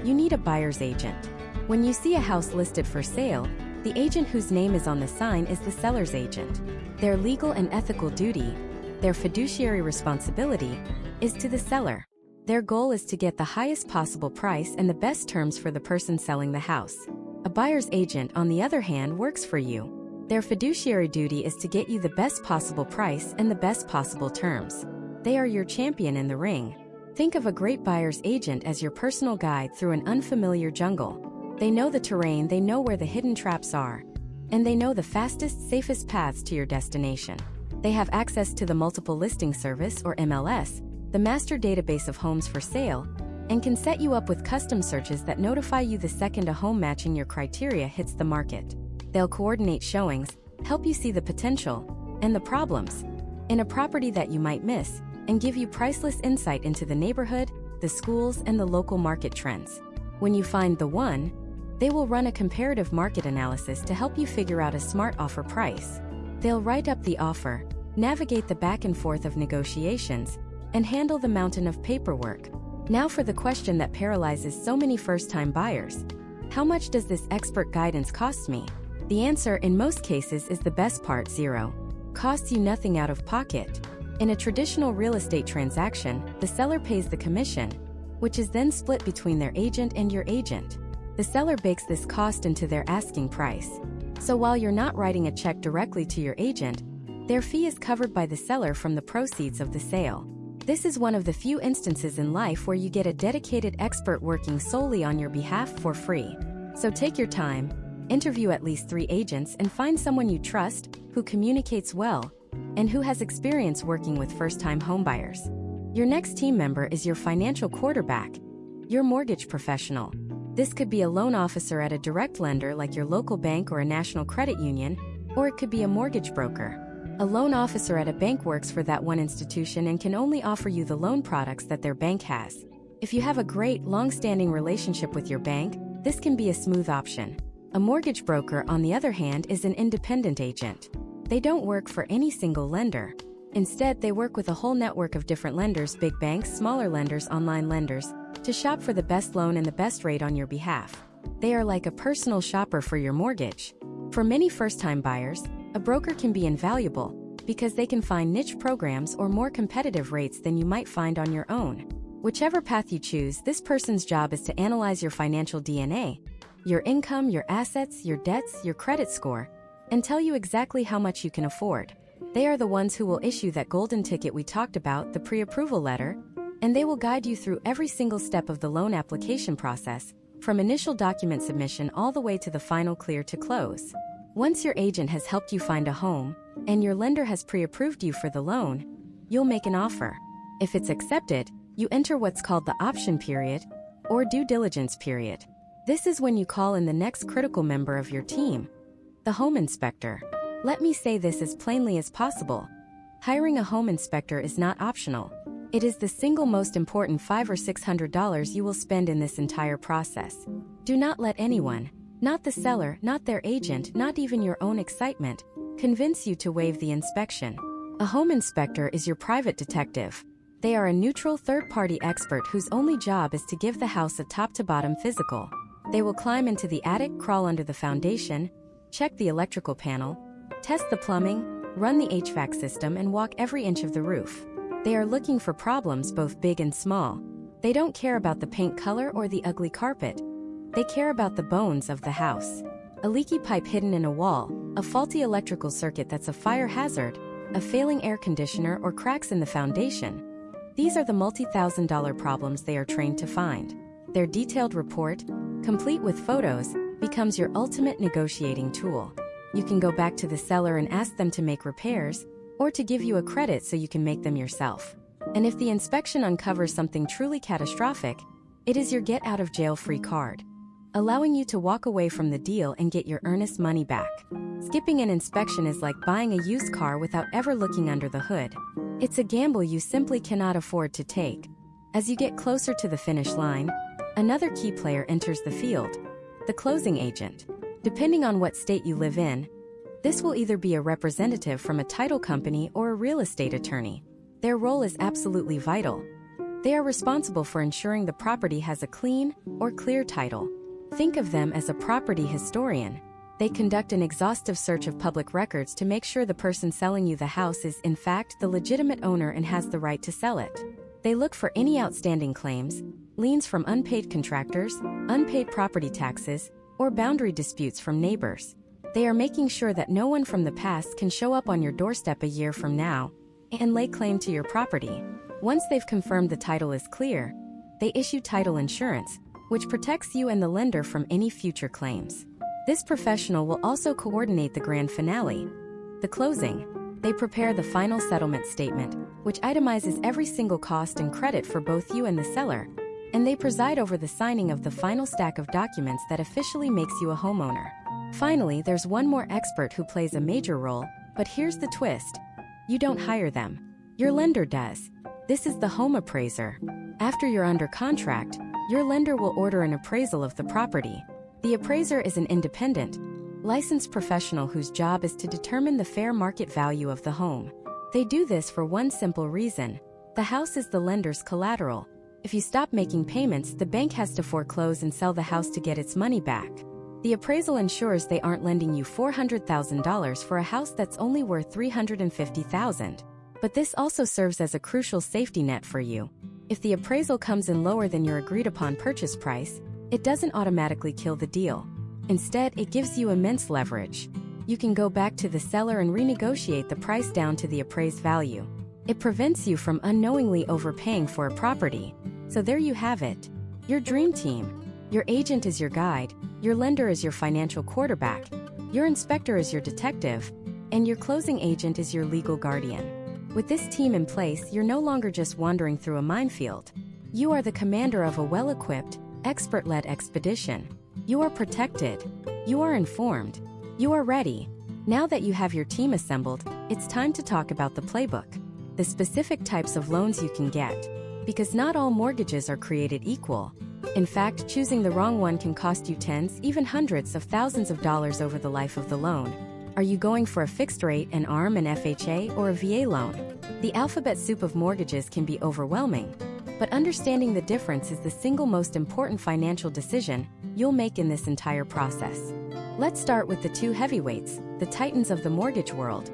You need a buyer's agent. When you see a house listed for sale, the agent whose name is on the sign is the seller's agent. Their legal and ethical duty, their fiduciary responsibility, is to the seller. Their goal is to get the highest possible price and the best terms for the person selling the house. A buyer's agent, on the other hand, works for you. Their fiduciary duty is to get you the best possible price and the best possible terms. They are your champion in the ring. Think of a great buyer's agent as your personal guide through an unfamiliar jungle. They know the terrain, they know where the hidden traps are, and they know the fastest, safest paths to your destination. They have access to the Multiple Listing Service, or MLS, the master database of homes for sale, and can set you up with custom searches that notify you the second a home matching your criteria hits the market. They'll coordinate showings, help you see the potential and the problems in a property that you might miss, and give you priceless insight into the neighborhood, the schools, and the local market trends. When you find the one, they will run a comparative market analysis to help you figure out a smart offer price. They'll write up the offer, navigate the back and forth of negotiations, and handle the mountain of paperwork. Now for the question that paralyzes so many first-time buyers. How much does this expert guidance cost me? The answer in most cases is the best part: zero. Costs you nothing out of pocket. In a traditional real estate transaction, the seller pays the commission, which is then split between their agent and your agent. The seller bakes this cost into their asking price. So while you're not writing a check directly to your agent, their fee is covered by the seller from the proceeds of the sale. This is one of the few instances in life where you get a dedicated expert working solely on your behalf for free. So take your time, interview at least 3 agents, and find someone you trust, who communicates well, and who has experience working with first-time homebuyers. Your next team member is your financial quarterback, your mortgage professional. This could be a loan officer at a direct lender like your local bank or a national credit union, or it could be a mortgage broker. A loan officer at a bank works for that one institution and can only offer you the loan products that their bank has. If you have a great, long-standing relationship with your bank, this can be a smooth option. A mortgage broker, on the other hand, is an independent agent. They don't work for any single lender. Instead, they work with a whole network of different lenders, big banks, smaller lenders, online lenders, to shop for the best loan and the best rate on your behalf. They are like a personal shopper for your mortgage. For many first-time buyers, a broker can be invaluable because they can find niche programs or more competitive rates than you might find on your own. Whichever path you choose, this person's job is to analyze your financial DNA, your income, your assets, your debts, your credit score, and tell you exactly how much you can afford. They are the ones who will issue that golden ticket we talked about, the pre-approval letter, and they will guide you through every single step of the loan application process, from initial document submission all the way to the final clear to close. Once your agent has helped you find a home, and your lender has pre-approved you for the loan, you'll make an offer. If it's accepted, you enter what's called the option period, or due diligence period. This is when you call in the next critical member of your team, the home inspector. Let me say this as plainly as possible. Hiring a home inspector is not optional. It is the single most important $500 or $600 you will spend in this entire process. Do not let anyone, not the seller, not their agent, not even your own excitement, convince you to waive the inspection. A home inspector is your private detective. They are a neutral third-party expert whose only job is to give the house a top-to-bottom physical. They will climb into the attic, crawl under the foundation, check the electrical panel, test the plumbing, run the HVAC system, and walk every inch of the roof. They are looking for problems both big and small. They don't care about the paint color or the ugly carpet. They care about the bones of the house. A leaky pipe hidden in a wall, a faulty electrical circuit that's a fire hazard, a failing air conditioner, or cracks in the foundation. These are the multi-thousand-dollar problems they are trained to find. Their detailed report, complete with photos, becomes your ultimate negotiating tool. You can go back to the seller and ask them to make repairs, or to give you a credit so you can make them yourself. And if the inspection uncovers something truly catastrophic, it is your get-out-of-jail-free card, allowing you to walk away from the deal and get your earnest money back. Skipping an inspection is like buying a used car without ever looking under the hood. It's a gamble you simply cannot afford to take. As you get closer to the finish line, another key player enters the field, the closing agent. Depending on what state you live in, this will either be a representative from a title company or a real estate attorney. Their role is absolutely vital. They are responsible for ensuring the property has a clean or clear title. Think of them as a property historian. They conduct an exhaustive search of public records to make sure the person selling you the house is, in fact, the legitimate owner and has the right to sell it. They look for any outstanding claims, liens from unpaid contractors, unpaid property taxes, or boundary disputes from neighbors. They are making sure that no one from the past can show up on your doorstep a year from now and lay claim to your property. Once they've confirmed the title is clear, they issue title insurance, which protects you and the lender from any future claims. This professional will also coordinate the grand finale, the closing. They prepare the final settlement statement, which itemizes every single cost and credit for both you and the seller, and they preside over the signing of the final stack of documents that officially makes you a homeowner. Finally, there's one more expert who plays a major role, but here's the twist. You don't hire them. Your lender does. This is the home appraiser. After you're under contract, your lender will order an appraisal of the property. The appraiser is an independent, licensed professional whose job is to determine the fair market value of the home. They do this for one simple reason. The house is the lender's collateral. If you stop making payments, the bank has to foreclose and sell the house to get its money back. The appraisal ensures they aren't lending you $400,000 for a house that's only worth $350,000. But this also serves as a crucial safety net for you. If the appraisal comes in lower than your agreed-upon purchase price, it doesn't automatically kill the deal. Instead, it gives you immense leverage. You can go back to the seller and renegotiate the price down to the appraised value. It prevents you from unknowingly overpaying for a property. So there you have it. Your dream team. Your agent is your guide, your lender is your financial quarterback, your inspector is your detective, and your closing agent is your legal guardian. With this team in place, you're no longer just wandering through a minefield. You are the commander of a well-equipped, expert-led expedition. You are protected. You are informed. You are ready. Now that you have your team assembled, it's time to talk about the playbook. The specific types of loans you can get. Because not all mortgages are created equal. In fact, choosing the wrong one can cost you tens, even hundreds of thousands of dollars over the life of the loan. Are you going for a fixed rate, an ARM, an FHA, or a VA loan? The alphabet soup of mortgages can be overwhelming. But understanding the difference is the single most important financial decision you'll make in this entire process. Let's start with the two heavyweights, the titans of the mortgage world.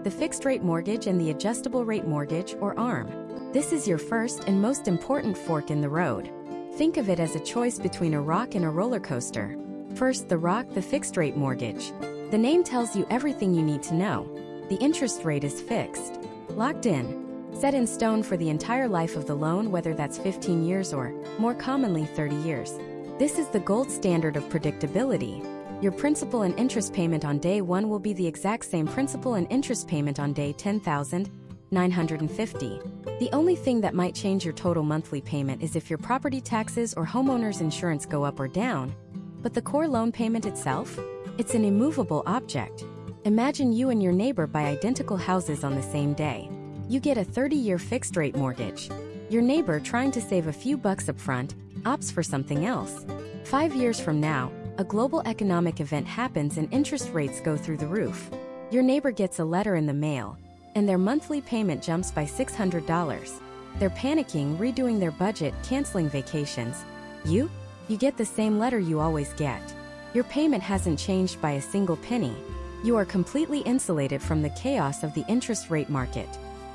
The fixed-rate mortgage and the adjustable-rate mortgage, or ARM. This is your first and most important fork in the road. Think of it as a choice between a rock and a roller coaster. First, the rock, the fixed-rate mortgage. The name tells you everything you need to know. The interest rate is fixed, locked in, set in stone for the entire life of the loan, whether that's 15 years or, more commonly, 30 years. This is the gold standard of predictability. Your principal and interest payment on day 1 will be the exact same principal and interest payment on day 10,950. The only thing that might change your total monthly payment is if your property taxes or homeowner's insurance go up or down. But the core loan payment itself? It's an immovable object. Imagine you and your neighbor buy identical houses on the same day. You get a 30-year fixed-rate mortgage. Your neighbor, trying to save a few bucks up front, opts for something else. 5 years from now, a global economic event happens and interest rates go through the roof. Your neighbor gets a letter in the mail, and their monthly payment jumps by $600. They're panicking, redoing their budget, canceling vacations. You get the same letter you always get. Your payment hasn't changed by a single penny. You are completely insulated from the chaos of the interest rate market.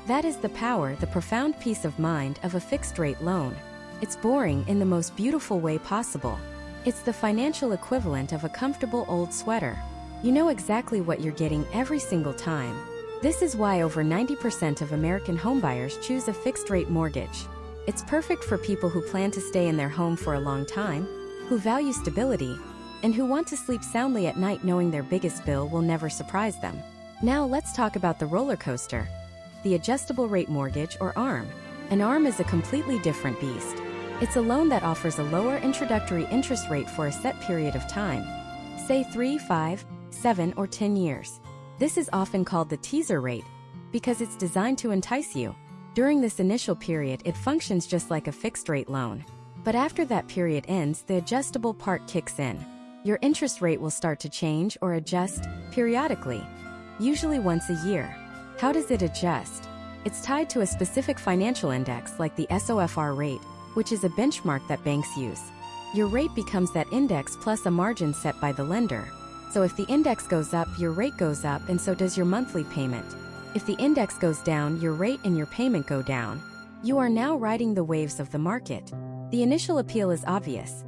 That is the power, the profound peace of mind of a fixed-rate loan. It's boring in the most beautiful way possible. It's the financial equivalent of a comfortable old sweater. You know exactly what you're getting every single time. This is why over 90% of American homebuyers choose a fixed-rate mortgage. It's perfect for people who plan to stay in their home for a long time, who value stability, and who want to sleep soundly at night knowing their biggest bill will never surprise them. Now let's talk about the roller coaster. The adjustable rate mortgage, or ARM. An ARM is a completely different beast. It's a loan that offers a lower introductory interest rate for a set period of time. Say 3, 5, 7, or 10 years. This is often called the teaser rate because it's designed to entice you. During this initial period, it functions just like a fixed-rate loan. But after that period ends, the adjustable part kicks in. Your interest rate will start to change or adjust periodically, usually once a year. How does it adjust? It's tied to a specific financial index like the SOFR rate, which is a benchmark that banks use. Your rate becomes that index plus a margin set by the lender. So if the index goes up, your rate goes up, and so does your monthly payment. If the index goes down, your rate and your payment go down. You are now riding the waves of the market. The initial appeal is obvious.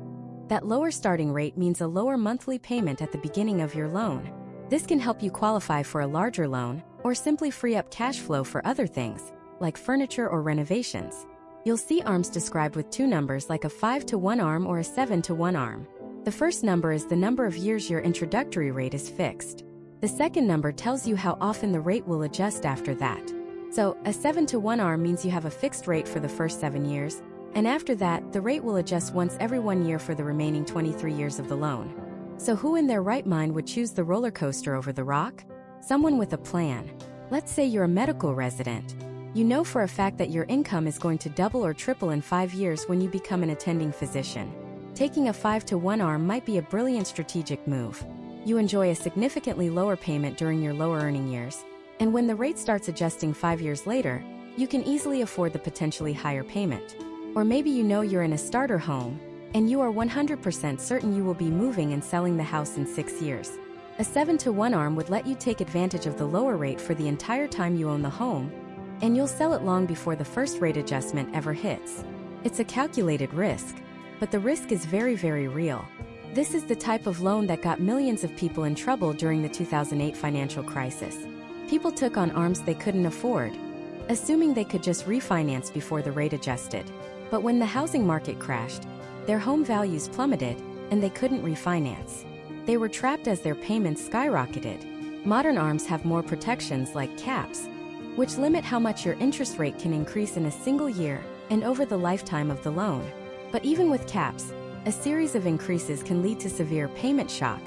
That lower starting rate means a lower monthly payment at the beginning of your loan. This can help you qualify for a larger loan, or simply free up cash flow for other things, like furniture or renovations. You'll see ARMs described with two numbers like a 5-to-1 ARM or a 7-to-1 ARM. The first number is the number of years your introductory rate is fixed. The second number tells you how often the rate will adjust after that. So, a 7-to-1 ARM means you have a fixed rate for the first 7 years, and after that, the rate will adjust once every 1 year for the remaining 23 years of the loan. So who in their right mind would choose the roller coaster over the rock? Someone with a plan. Let's say you're a medical resident. You know for a fact that your income is going to double or triple in 5 years when you become an attending physician. Taking a 5-to-1 ARM might be a brilliant strategic move. You enjoy a significantly lower payment during your lower earning years, and when the rate starts adjusting 5 years later, you can easily afford the potentially higher payment. Or maybe you know you're in a starter home, and you are 100% certain you will be moving and selling the house in 6 years. A 7-to-1 arm would let you take advantage of the lower rate for the entire time you own the home, and you'll sell it long before the first rate adjustment ever hits. It's a calculated risk, but the risk is very, very real. This is the type of loan that got millions of people in trouble during the 2008 financial crisis. People took on arms they couldn't afford, assuming they could just refinance before the rate adjusted. But when the housing market crashed, their home values plummeted, and they couldn't refinance. They were trapped as their payments skyrocketed. Modern arms have more protections like caps, which limit how much your interest rate can increase in a single year and over the lifetime of the loan. But even with caps, a series of increases can lead to severe payment shock,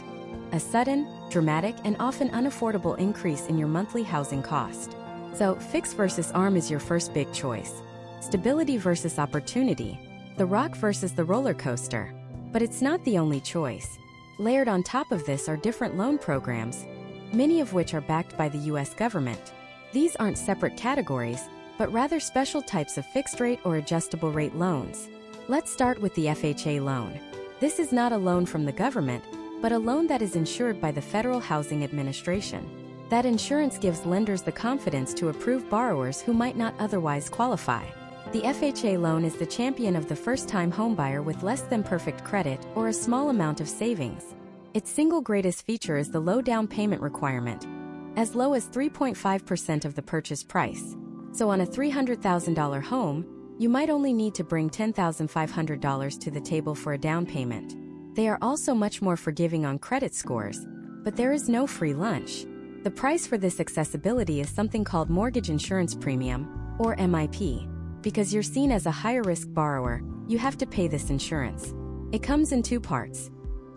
a sudden, dramatic, and often unaffordable increase in your monthly housing cost. So, fixed versus ARM is your first big choice. Stability versus opportunity. The rock versus the roller coaster. But it's not the only choice. Layered on top of this are different loan programs, many of which are backed by the US government. These aren't separate categories, but rather special types of fixed-rate or adjustable-rate loans. Let's start with the FHA loan. This is not a loan from the government, but a loan that is insured by the Federal Housing Administration. That insurance gives lenders the confidence to approve borrowers who might not otherwise qualify. The FHA loan is the champion of the first-time homebuyer with less than perfect credit or a small amount of savings. Its single greatest feature is the low down payment requirement, as low as 3.5% of the purchase price. So on a $300,000 home, you might only need to bring $10,500 to the table for a down payment. They are also much more forgiving on credit scores, but there is no free lunch. The price for this accessibility is something called mortgage insurance premium, or MIP. Because you're seen as a higher-risk borrower, you have to pay this insurance. It comes in two parts: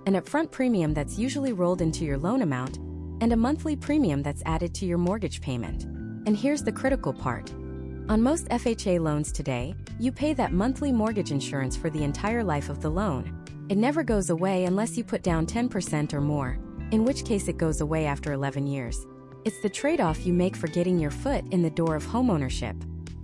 an upfront premium that's usually rolled into your loan amount, and a monthly premium that's added to your mortgage payment. And here's the critical part. On most FHA loans today, you pay that monthly mortgage insurance for the entire life of the loan. It never goes away unless you put down 10% or more, in which case it goes away after 11 years. It's the trade-off you make for getting your foot in the door of homeownership.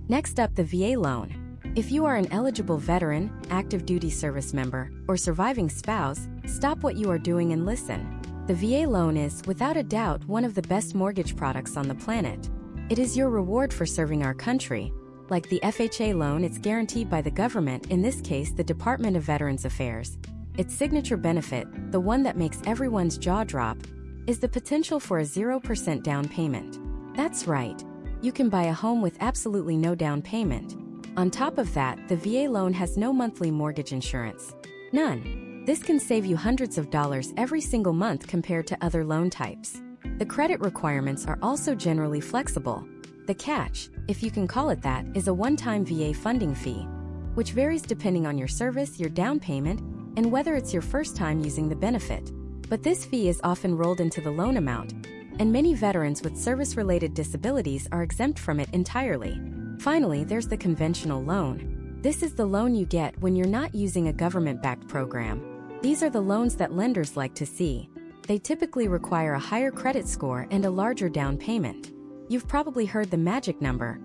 Next up, the VA loan. If you are an eligible veteran, active duty service member, or surviving spouse, stop what you are doing and listen. The VA loan is, without a doubt, one of the best mortgage products on the planet. It is your reward for serving our country. Like the FHA loan, it's guaranteed by the government, in this case the Department of Veterans Affairs. Its signature benefit, the one that makes everyone's jaw drop, is the potential for a 0% down payment. That's right. You can buy a home with absolutely no down payment. On top of that, the VA loan has no monthly mortgage insurance. None. This can save you hundreds of dollars every single month compared to other loan types. The credit requirements are also generally flexible. The catch, if you can call it that, is a one-time VA funding fee, which varies depending on your service, your down payment, and whether it's your first time using the benefit. But this fee is often rolled into the loan amount, and many veterans with service-related disabilities are exempt from it entirely. Finally, there's the conventional loan. This is the loan you get when you're not using a government-backed program. These are the loans that lenders like to see. They typically require a higher credit score and a larger down payment. You've probably heard the magic number,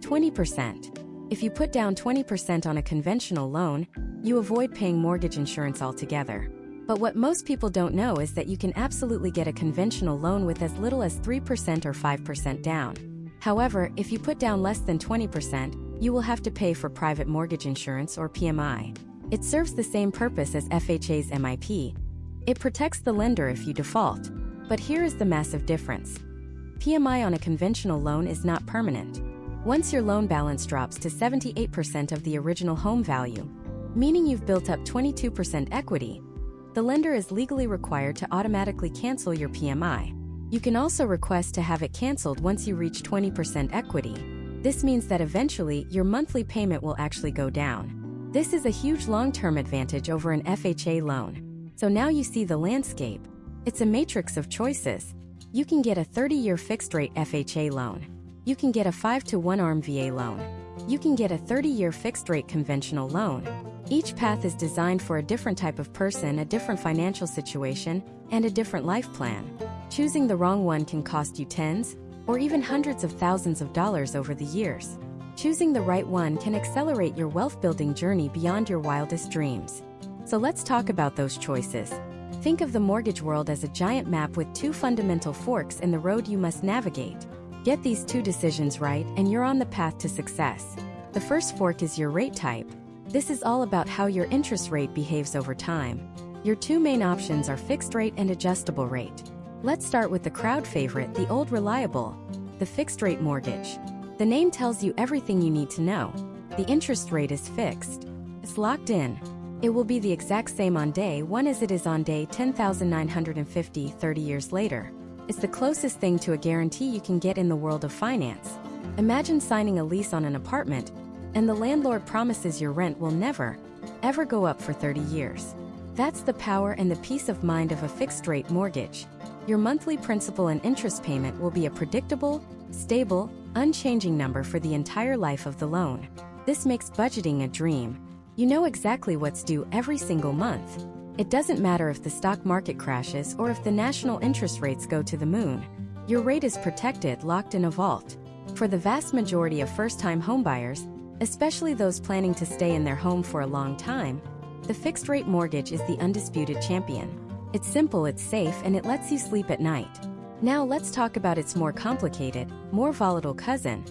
20%. If you put down 20% on a conventional loan, you avoid paying mortgage insurance altogether. But what most people don't know is that you can absolutely get a conventional loan with as little as 3% or 5% down. However, if you put down less than 20%, you will have to pay for private mortgage insurance or PMI. It serves the same purpose as FHA's MIP. It protects the lender if you default. But here is the massive difference. PMI on a conventional loan is not permanent. Once your loan balance drops to 78% of the original home value, meaning you've built up 22% equity, the lender is legally required to automatically cancel your PMI. You can also request to have it canceled once you reach 20% equity. This means that eventually your monthly payment will actually go down. This is a huge long-term advantage over an FHA loan. So now you see the landscape. It's a matrix of choices. You can get a 30-year fixed-rate FHA loan. You can get a 5-to-1 ARM VA loan. You can get a 30-year fixed-rate conventional loan. Each path is designed for a different type of person, a different financial situation, and a different life plan. Choosing the wrong one can cost you tens, or even hundreds of thousands of dollars over the years. Choosing the right one can accelerate your wealth-building journey beyond your wildest dreams. So let's talk about those choices. Think of the mortgage world as a giant map with two fundamental forks in the road you must navigate. Get these two decisions right and you're on the path to success. The first fork is your rate type. This is all about how your interest rate behaves over time. Your two main options are fixed rate and adjustable rate. Let's start with the crowd favorite, the old reliable, the fixed rate mortgage. The name tells you everything you need to know. The interest rate is fixed. It's locked in. It will be the exact same on day 1 as it is on day 10,950 30 years later. It's the closest thing to a guarantee you can get in the world of finance. Imagine signing a lease on an apartment, and the landlord promises your rent will never, ever go up for 30 years. That's the power and the peace of mind of a fixed-rate mortgage. Your monthly principal and interest payment will be a predictable, stable, unchanging number for the entire life of the loan. This makes budgeting a dream. You know exactly what's due every single month. It doesn't matter if the stock market crashes or if the national interest rates go to the moon. Your rate is protected, locked in a vault. For the vast majority of first-time homebuyers, especially those planning to stay in their home for a long time, the fixed-rate mortgage is the undisputed champion. It's simple, it's safe, and it lets you sleep at night. Now let's talk about its more complicated, more volatile cousin,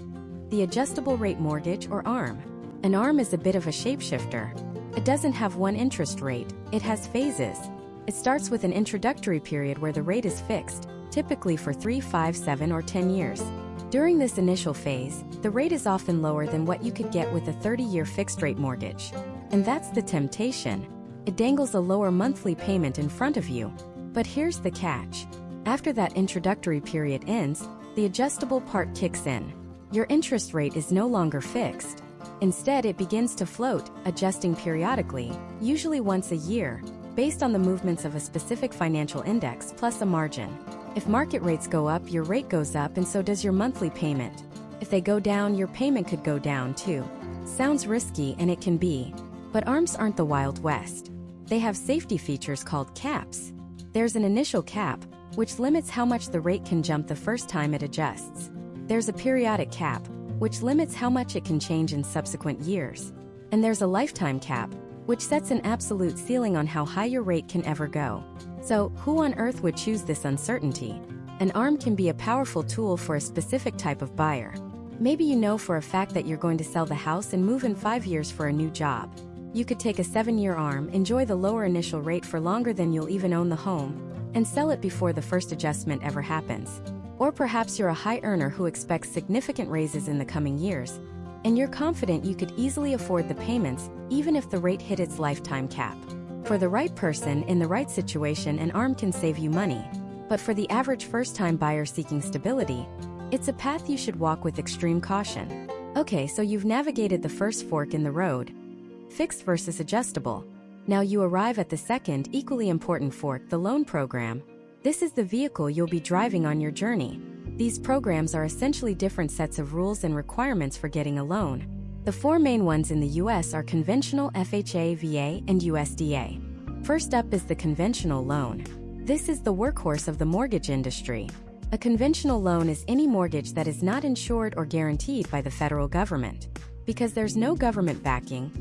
the adjustable rate mortgage or ARM. An ARM is a bit of a shapeshifter. It doesn't have one interest rate, it has phases. It starts with an introductory period where the rate is fixed, typically for 3, 5, 7, or 10 years. During this initial phase, the rate is often lower than what you could get with a 30-year fixed-rate mortgage. And that's the temptation. It dangles a lower monthly payment in front of you. But here's the catch. After that introductory period ends, the adjustable part kicks in. Your interest rate is no longer fixed. Instead, it begins to float, adjusting periodically, usually once a year, based on the movements of a specific financial index plus a margin. If market rates go up, your rate goes up, and so does your monthly payment. If they go down, your payment could go down too. Sounds risky, and it can be. But ARMs aren't the Wild West. They have safety features called caps. There's an initial cap, which limits how much the rate can jump the first time it adjusts. There's a periodic cap, which limits how much it can change in subsequent years. And there's a lifetime cap, which sets an absolute ceiling on how high your rate can ever go. So, who on earth would choose this uncertainty? An ARM can be a powerful tool for a specific type of buyer. Maybe you know for a fact that you're going to sell the house and move in 5 years for a new job. You could take a 7-year ARM, enjoy the lower initial rate for longer than you'll even own the home, and sell it before the first adjustment ever happens. Or perhaps you're a high earner who expects significant raises in the coming years, and you're confident you could easily afford the payments even if the rate hit its lifetime cap. For the right person in the right situation, an ARM can save you money. But for the average first-time buyer seeking stability, it's a path you should walk with extreme caution. Okay, so you've navigated the first fork in the road, fixed versus adjustable. Now you arrive at the second, equally important fork, the loan program. This is the vehicle you'll be driving on your journey. These programs are essentially different sets of rules and requirements for getting a loan. The 4 main ones in the US are conventional, FHA, VA, and USDA. First up is the conventional loan. This is the workhorse of the mortgage industry. A conventional loan is any mortgage that is not insured or guaranteed by the federal government. Because there's no government backing,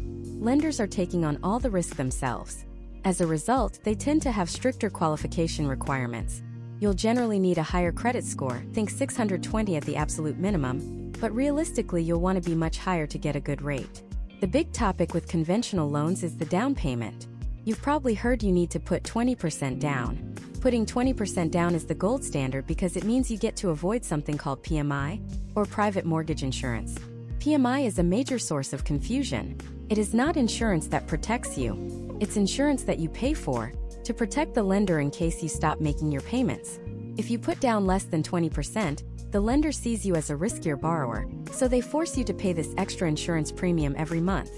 lenders are taking on all the risk themselves. As a result, they tend to have stricter qualification requirements. You'll generally need a higher credit score, think 620 at the absolute minimum, but realistically you'll want to be much higher to get a good rate. The big topic with conventional loans is the down payment. You've probably heard you need to put 20% down. Putting 20% down is the gold standard because it means you get to avoid something called PMI, or private mortgage insurance. PMI is a major source of confusion. It is not insurance that protects you. It's insurance that you pay for, to protect the lender in case you stop making your payments. If you put down less than 20%, the lender sees you as a riskier borrower, so they force you to pay this extra insurance premium every month.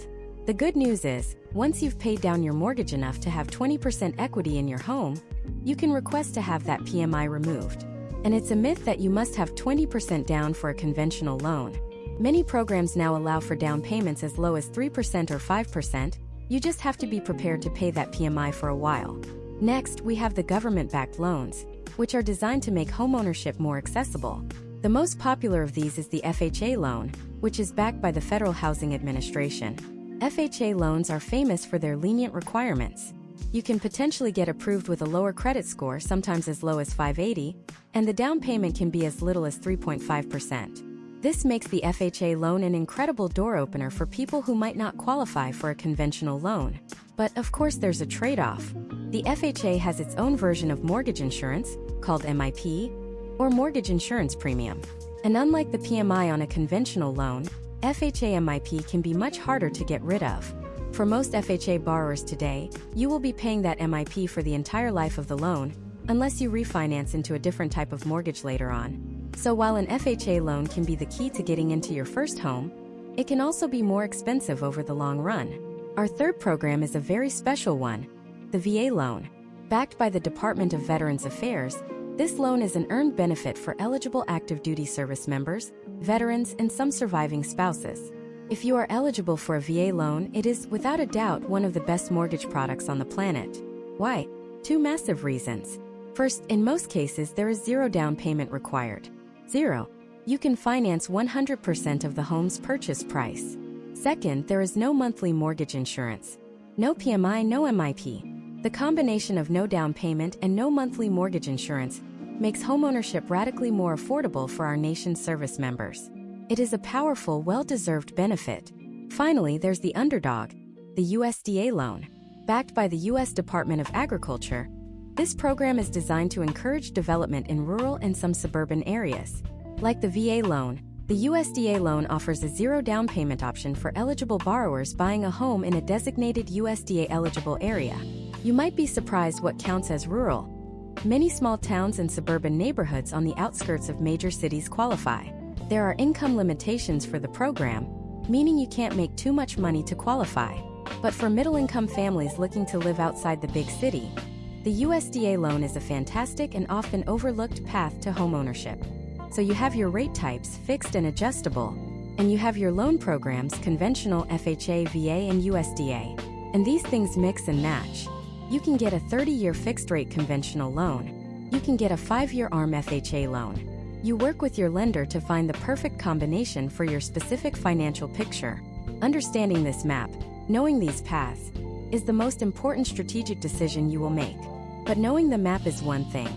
The good news is, once you've paid down your mortgage enough to have 20% equity in your home, you can request to have that PMI removed. And it's a myth that you must have 20% down for a conventional loan. Many programs now allow for down payments as low as 3% or 5%, you just have to be prepared to pay that PMI for a while. Next, we have the government-backed loans, which are designed to make homeownership more accessible. The most popular of these is the FHA loan, which is backed by the Federal Housing Administration. FHA loans are famous for their lenient requirements. You can potentially get approved with a lower credit score, sometimes as low as 580, and the down payment can be as little as 3.5%. This makes the FHA loan an incredible door opener for people who might not qualify for a conventional loan. But of course there's a trade-off. The FHA has its own version of mortgage insurance, called MIP, or mortgage insurance premium. And unlike the PMI on a conventional loan, FHA MIP can be much harder to get rid of. For most FHA borrowers today, you will be paying that MIP for the entire life of the loan, unless you refinance into a different type of mortgage later on. So while an FHA loan can be the key to getting into your first home, it can also be more expensive over the long run. Our third program is a very special one, the VA loan. Backed by the Department of Veterans Affairs, this loan is an earned benefit for eligible active duty service members, veterans, and some surviving spouses. If you are eligible for a VA loan, it is, without a doubt, one of the best mortgage products on the planet. Why? Two massive reasons. First, in most cases, there is zero down payment required. Zero. You can finance 100% of the home's purchase price. Second, there is no monthly mortgage insurance. No PMI, no MIP. The combination of no down payment and no monthly mortgage insurance makes homeownership radically more affordable for our nation's service members. It is a powerful, well-deserved benefit. Finally, there's the underdog, the USDA loan. Backed by the U.S. Department of Agriculture, this program is designed to encourage development in rural and some suburban areas. Like the VA loan, the USDA loan offers a zero down payment option for eligible borrowers buying a home in a designated USDA-eligible area. You might be surprised what counts as rural. Many small towns and suburban neighborhoods on the outskirts of major cities qualify. There are income limitations for the program, meaning you can't make too much money to qualify. But for middle-income families looking to live outside the big city, the USDA loan is a fantastic and often overlooked path to homeownership. So you have your rate types, fixed and adjustable, and you have your loan programs, conventional, FHA, VA, and USDA. And these things mix and match. You can get a 30-year fixed-rate conventional loan. You can get a 5-year ARM FHA loan. You work with your lender to find the perfect combination for your specific financial picture. Understanding this map, knowing these paths, is the most important strategic decision you will make. But knowing the map is one thing.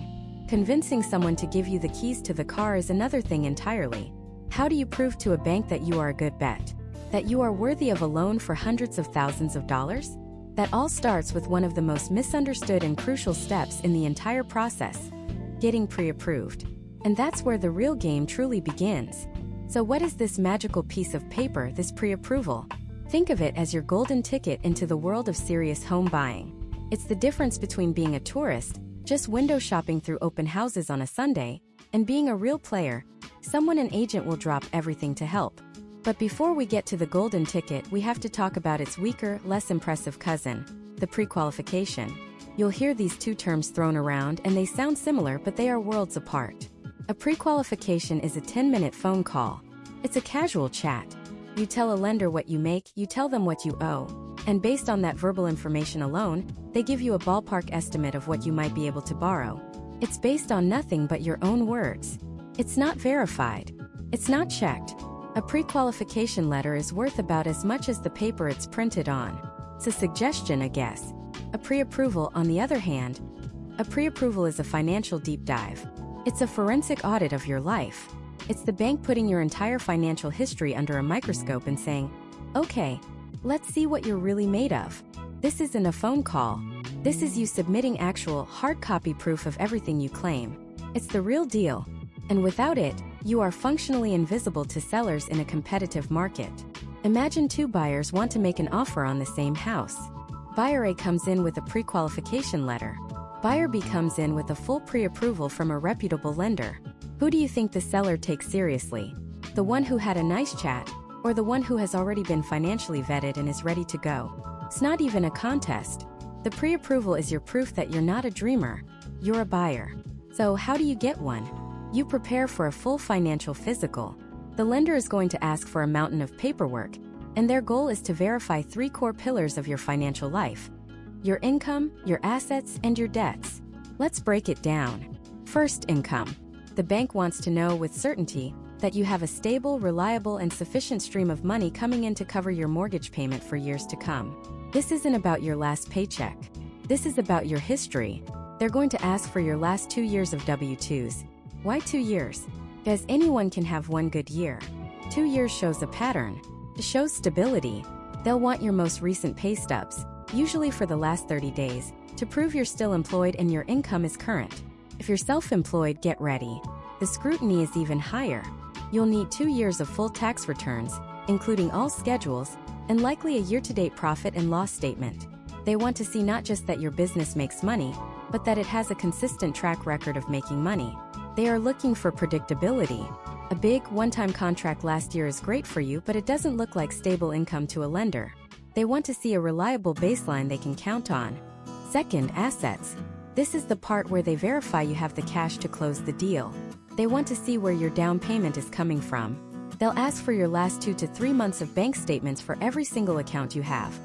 Convincing someone to give you the keys to the car is another thing entirely. How do you prove to a bank that you are a good bet? That you are worthy of a loan for hundreds of thousands of dollars? That all starts with one of the most misunderstood and crucial steps in the entire process: getting pre-approved. And that's where the real game truly begins. So what is this magical piece of paper, this pre-approval? Think of it as your golden ticket into the world of serious home buying. It's the difference between being a tourist, just window shopping through open houses on a Sunday, and being a real player, someone an agent will drop everything to help. But before we get to the golden ticket, we have to talk about its weaker, less impressive cousin, the pre-qualification. You'll hear these two terms thrown around and they sound similar, but they are worlds apart. A pre-qualification is a 10-minute phone call. It's a casual chat. You tell a lender what you make, you tell them what you owe, and based on that verbal information alone, they give you a ballpark estimate of what you might be able to borrow. It's based on nothing but your own words. It's not verified. It's not checked. A pre-qualification letter is worth about as much as the paper it's printed on. It's a suggestion, a guess. A pre-approval, on the other hand, a pre-approval is a financial deep dive. It's a forensic audit of your life. It's the bank putting your entire financial history under a microscope and saying, okay, let's see what you're really made of. This isn't a phone call. This is you submitting actual, hard copy proof of everything you claim. It's the real deal. And without it, you are functionally invisible to sellers in a competitive market. Imagine two buyers want to make an offer on the same house. Buyer A comes in with a pre-qualification letter. Buyer B comes in with a full pre-approval from a reputable lender. Who do you think the seller takes seriously? The one who had a nice chat, or the one who has already been financially vetted and is ready to go? It's not even a contest. The pre-approval is your proof that you're not a dreamer, you're a buyer. So how do you get one? You prepare for a full financial physical. The lender is going to ask for a mountain of paperwork, and their goal is to verify 3 core pillars of your financial life: your income, your assets, and your debts. Let's break it down. First, income. The bank wants to know with certainty that you have a stable, reliable, and sufficient stream of money coming in to cover your mortgage payment for years to come. This isn't about your last paycheck. This is about your history. They're going to ask for your last 2 years of W-2s. Why 2 years? Because anyone can have one good year. 2 years shows a pattern. It shows stability. They'll want your most recent pay stubs, usually for the last 30 days, to prove you're still employed and your income is current. If you're self-employed, get ready. The scrutiny is even higher. You'll need 2 years of full tax returns, including all schedules, and likely a year-to-date profit and loss statement. They want to see not just that your business makes money, but that it has a consistent track record of making money. They are looking for predictability. A big, one-time contract last year is great for you, but it doesn't look like stable income to a lender. They want to see a reliable baseline they can count on. Second, assets. This is the part where they verify you have the cash to close the deal. They want to see where your down payment is coming from. They'll ask for your last 2 to 3 months of bank statements for every single account you have.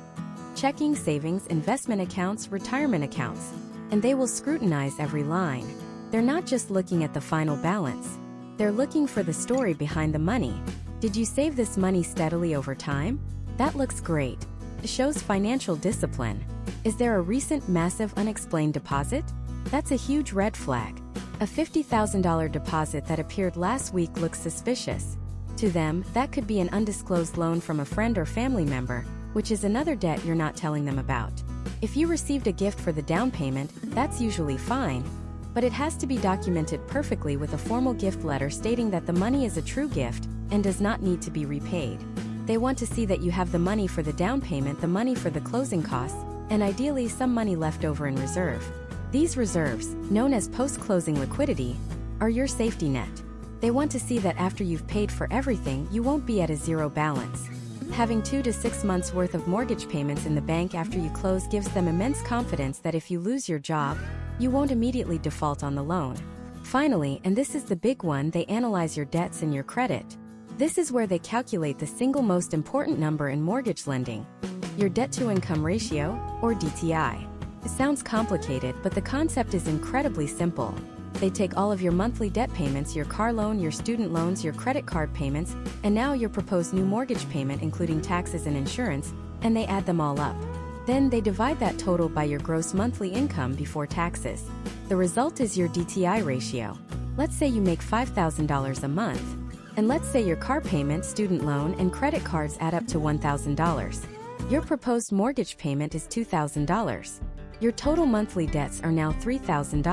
Checking, savings, investment accounts, retirement accounts. And they will scrutinize every line. They're not just looking at the final balance. They're looking for the story behind the money. Did you save this money steadily over time? That looks great. It shows financial discipline. Is there a recent massive unexplained deposit? That's a huge red flag. A $50,000 deposit that appeared last week looks suspicious. To them, that could be an undisclosed loan from a friend or family member, which is another debt you're not telling them about. If you received a gift for the down payment, that's usually fine. But it has to be documented perfectly with a formal gift letter stating that the money is a true gift and does not need to be repaid. They want to see that you have the money for the down payment, the money for the closing costs, and ideally some money left over in reserve. These reserves, known as post-closing liquidity, are your safety net. They want to see that after you've paid for everything, you won't be at a zero balance. Having 2 to 6 months worth of mortgage payments in the bank after you close gives them immense confidence that if you lose your job, you won't immediately default on the loan. Finally, and this is the big one, they analyze your debts and your credit. This is where they calculate the single most important number in mortgage lending, your debt-to-income ratio, or DTI. It sounds complicated, but the concept is incredibly simple. They take all of your monthly debt payments, your car loan, your student loans, your credit card payments, and now your proposed new mortgage payment including taxes and insurance, and they add them all up. Then they divide that total by your gross monthly income before taxes. The result is your DTI ratio. Let's say you make $5,000 a month. And let's say your car payment, student loan, and credit cards add up to $1,000. Your proposed mortgage payment is $2,000. Your total monthly debts are now $3,000.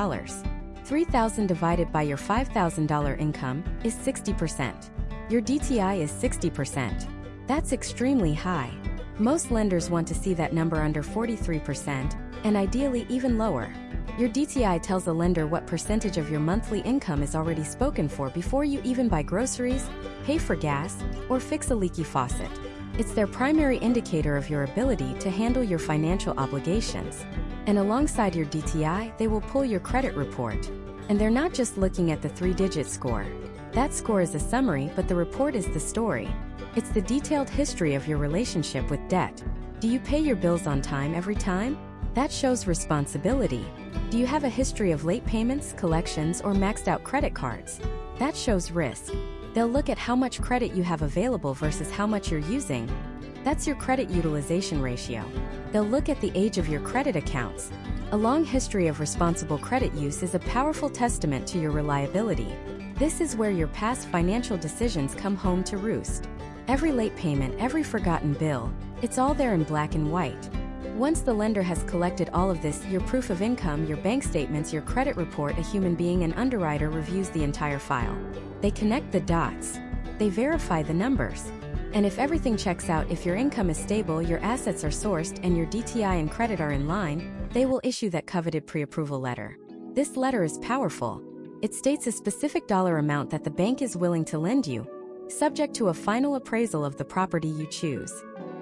$3,000 divided by your $5,000 income is 60%. Your DTI is 60%. That's extremely high. Most lenders want to see that number under 43%, and ideally even lower. Your DTI tells a lender what percentage of your monthly income is already spoken for before you even buy groceries, pay for gas, or fix a leaky faucet. It's their primary indicator of your ability to handle your financial obligations. And alongside your DTI, they will pull your credit report. And they're not just looking at the 3-digit score. That score is a summary, but the report is the story. It's the detailed history of your relationship with debt. Do you pay your bills on time every time? That shows responsibility. Do you have a history of late payments, collections, or maxed out credit cards? That shows risk. They'll look at how much credit you have available versus how much you're using. That's your credit utilization ratio. They'll look at the age of your credit accounts. A long history of responsible credit use is a powerful testament to your reliability. This is where your past financial decisions come home to roost. Every late payment, every forgotten bill, it's all there in black and white. Once the lender has collected all of this, your proof of income, your bank statements, your credit report, a human being, an underwriter reviews the entire file. They connect the dots. They verify the numbers. And if everything checks out, if your income is stable, your assets are sourced, and your DTI and credit are in line, they will issue that coveted pre-approval letter. This letter is powerful. It states a specific dollar amount that the bank is willing to lend you, subject to a final appraisal of the property you choose.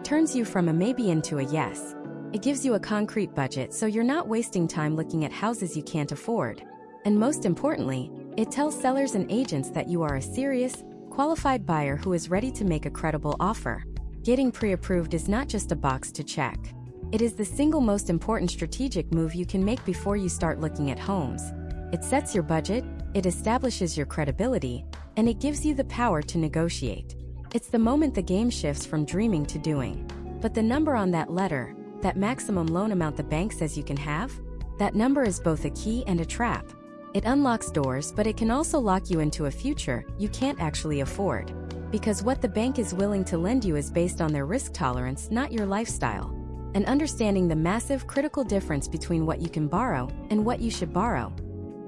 Turns you from a maybe into a yes. It gives you a concrete budget so you're not wasting time looking at houses you can't afford. And most importantly, it tells sellers and agents that you are a serious, qualified buyer who is ready to make a credible offer. Getting pre-approved is not just a box to check. It is the single most important strategic move you can make before you start looking at homes. It sets your budget, it establishes your credibility, and it gives you the power to negotiate. It's the moment the game shifts from dreaming to doing. But the number on that letter, that maximum loan amount the bank says you can have, that number is both a key and a trap. It unlocks doors, but it can also lock you into a future you can't actually afford. Because what the bank is willing to lend you is based on their risk tolerance, not your lifestyle. And understanding the massive critical difference between what you can borrow and what you should borrow.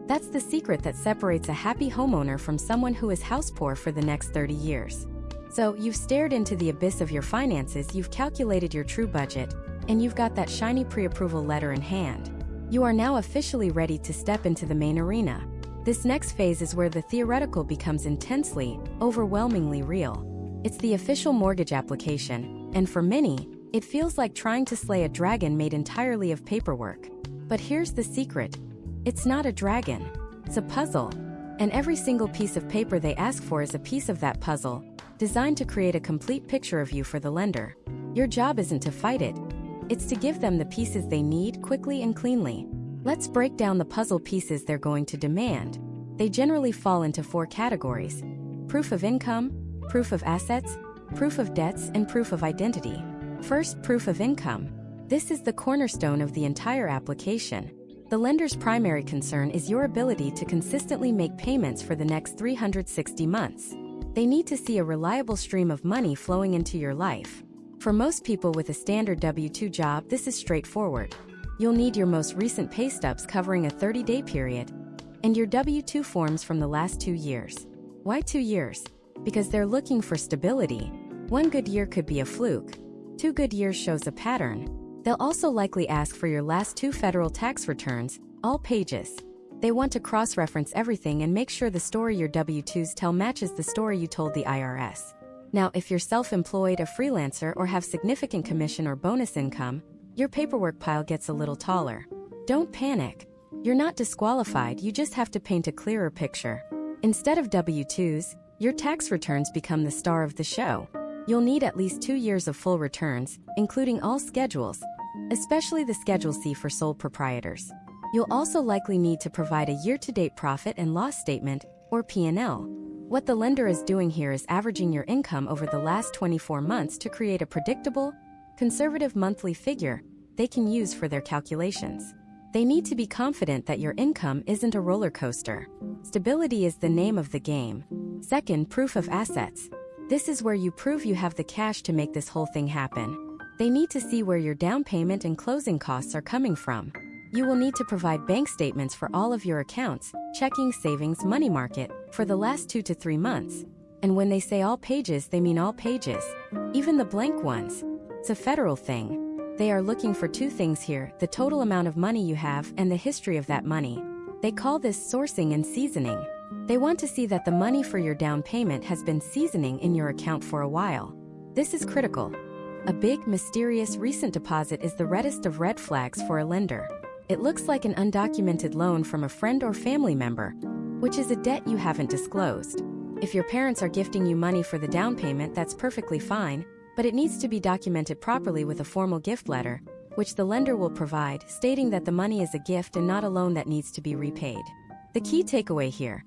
That's the secret that separates a happy homeowner from someone who is house poor for the next 30 years. So, you've stared into the abyss of your finances, you've calculated your true budget, and you've got that shiny pre-approval letter in hand. You are now officially ready to step into the main arena. This next phase is where the theoretical becomes intensely, overwhelmingly real. It's the official mortgage application, and for many, it feels like trying to slay a dragon made entirely of paperwork. But here's the secret. It's not a dragon. It's a puzzle. And every single piece of paper they ask for is a piece of that puzzle, designed to create a complete picture of you for the lender. Your job isn't to fight it. It's to give them the pieces they need quickly and cleanly. Let's break down the puzzle pieces they're going to demand. They generally fall into 4 categories: proof of income, proof of assets, proof of debts, and proof of identity. First, proof of income. This is the cornerstone of the entire application. The lender's primary concern is your ability to consistently make payments for the next 360 months. They need to see a reliable stream of money flowing into your life. For most people with a standard W-2 job, this is straightforward. You'll need your most recent pay stubs covering a 30-day period, and your W-2 forms from the last 2 years. Why 2 years? Because they're looking for stability. 1 good year could be a fluke. 2 good years shows a pattern. They'll also likely ask for your last 2 federal tax returns, all pages. They want to cross-reference everything and make sure the story your W-2s tell matches the story you told the IRS. Now, if you're self-employed, a freelancer, or have significant commission or bonus income, your paperwork pile gets a little taller. Don't panic. You're not disqualified, you just have to paint a clearer picture. Instead of W-2s, your tax returns become the star of the show. You'll need at least 2 years of full returns, including all schedules, especially the Schedule C for sole proprietors. You'll also likely need to provide a year-to-date profit and loss statement, or P&L. What the lender is doing here is averaging your income over the last 24 months to create a predictable, conservative monthly figure they can use for their calculations. They need to be confident that your income isn't a roller coaster. Stability is the name of the game. Second, proof of assets. This is where you prove you have the cash to make this whole thing happen. They need to see where your down payment and closing costs are coming from. You will need to provide bank statements for all of your accounts, checking, savings, money market, for the last 2 to 3 months. And when they say all pages, they mean all pages. Even the blank ones. It's a federal thing. They are looking for 2 things here: the total amount of money you have and the history of that money. They call this sourcing and seasoning. They want to see that the money for your down payment has been seasoning in your account for a while. This is critical. A big, mysterious, recent deposit is the reddest of red flags for a lender. It looks like an undocumented loan from a friend or family member, which is a debt you haven't disclosed. If your parents are gifting you money for the down payment, that's perfectly fine, but it needs to be documented properly with a formal gift letter, which the lender will provide, stating that the money is a gift and not a loan that needs to be repaid. The key takeaway here: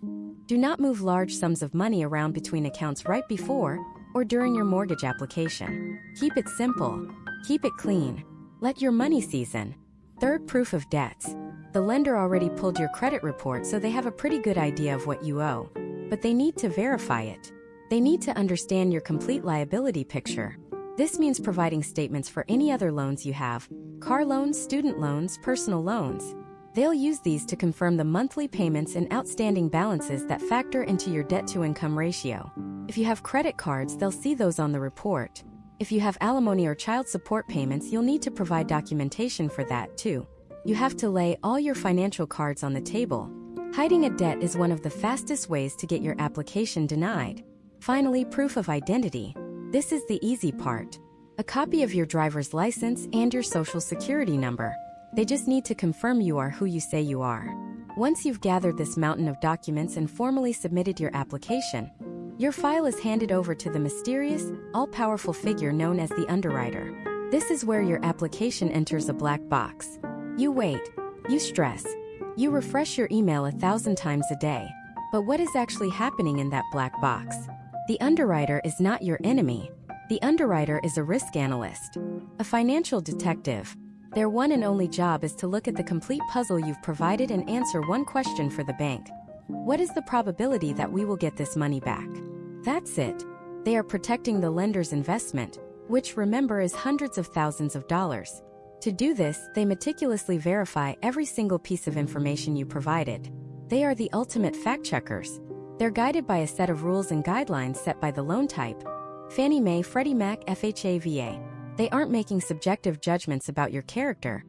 do not move large sums of money around between accounts right before or during your mortgage application. Keep it simple. Keep it clean. Let your money season. Third, proof of debts. The lender already pulled your credit report, so they have a pretty good idea of what you owe. But they need to verify it. They need to understand your complete liability picture. This means providing statements for any other loans you have: car loans, student loans, personal loans. They'll use these to confirm the monthly payments and outstanding balances that factor into your debt-to-income ratio. If you have credit cards, they'll see those on the report. If you have alimony or child support payments, you'll need to provide documentation for that too. You have to lay all your financial cards on the table. Hiding a debt is one of the fastest ways to get your application denied. Finally, proof of identity. This is the easy part. A copy of your driver's license and your social security number. They just need to confirm you are who you say you are. Once you've gathered this mountain of documents and formally submitted your application, your file is handed over to the mysterious, all-powerful figure known as the underwriter. This is where your application enters a black box. You wait. You stress. You refresh your email 1,000 times a day. But what is actually happening in that black box? The underwriter is not your enemy. The underwriter is a risk analyst, a financial detective. Their one and only job is to look at the complete puzzle you've provided and answer one question for the bank. What is the probability that we will get this money back? That's it. They are protecting the lender's investment, which, remember, is hundreds of thousands of dollars. To do this, they meticulously verify every single piece of information you provided. They are the ultimate fact-checkers. They're guided by a set of rules and guidelines set by the loan type. Fannie Mae, Freddie Mac, FHA, VA. They aren't making subjective judgments about your character.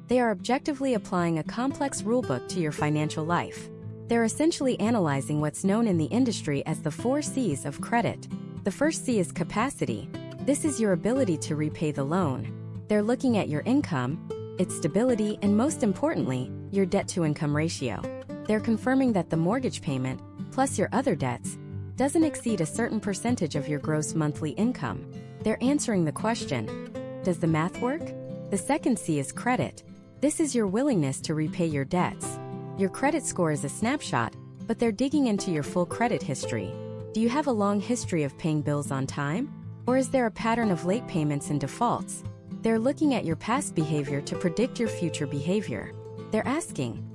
They are objectively applying a complex rulebook to your financial life. They're essentially analyzing what's known in the industry as the 4 C's of credit. The first C is capacity. This is your ability to repay the loan. They're looking at your income, its stability, and most importantly, your debt-to-income ratio. They're confirming that the mortgage payment, plus your other debts, doesn't exceed a certain percentage of your gross monthly income. They're answering the question, does the math work? The second C is credit. This is your willingness to repay your debts. Your credit score is a snapshot, but they're digging into your full credit history. Do you have a long history of paying bills on time? Or is there a pattern of late payments and defaults? They're looking at your past behavior to predict your future behavior. They're asking,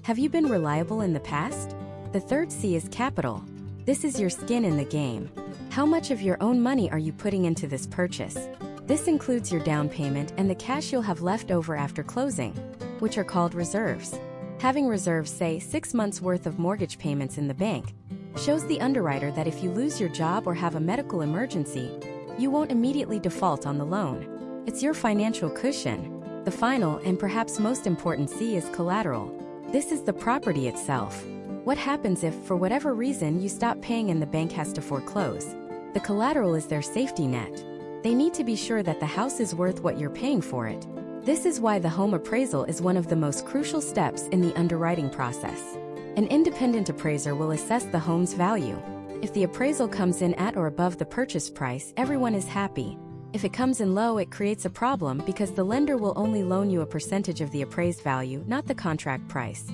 have you been reliable in the past? The third C is capital. This is your skin in the game. How much of your own money are you putting into this purchase? This includes your down payment and the cash you'll have left over after closing, which are called reserves. Having reserves, say 6 months' worth of mortgage payments in the bank, shows the underwriter that if you lose your job or have a medical emergency, you won't immediately default on the loan. It's your financial cushion. The final and perhaps most important C is collateral. This is the property itself. What happens if, for whatever reason, you stop paying and the bank has to foreclose? The collateral is their safety net. They need to be sure that the house is worth what you're paying for it. This is why the home appraisal is one of the most crucial steps in the underwriting process. An independent appraiser will assess the home's value. If the appraisal comes in at or above the purchase price, everyone is happy. If it comes in low, it creates a problem because the lender will only loan you a percentage of the appraised value, not the contract price.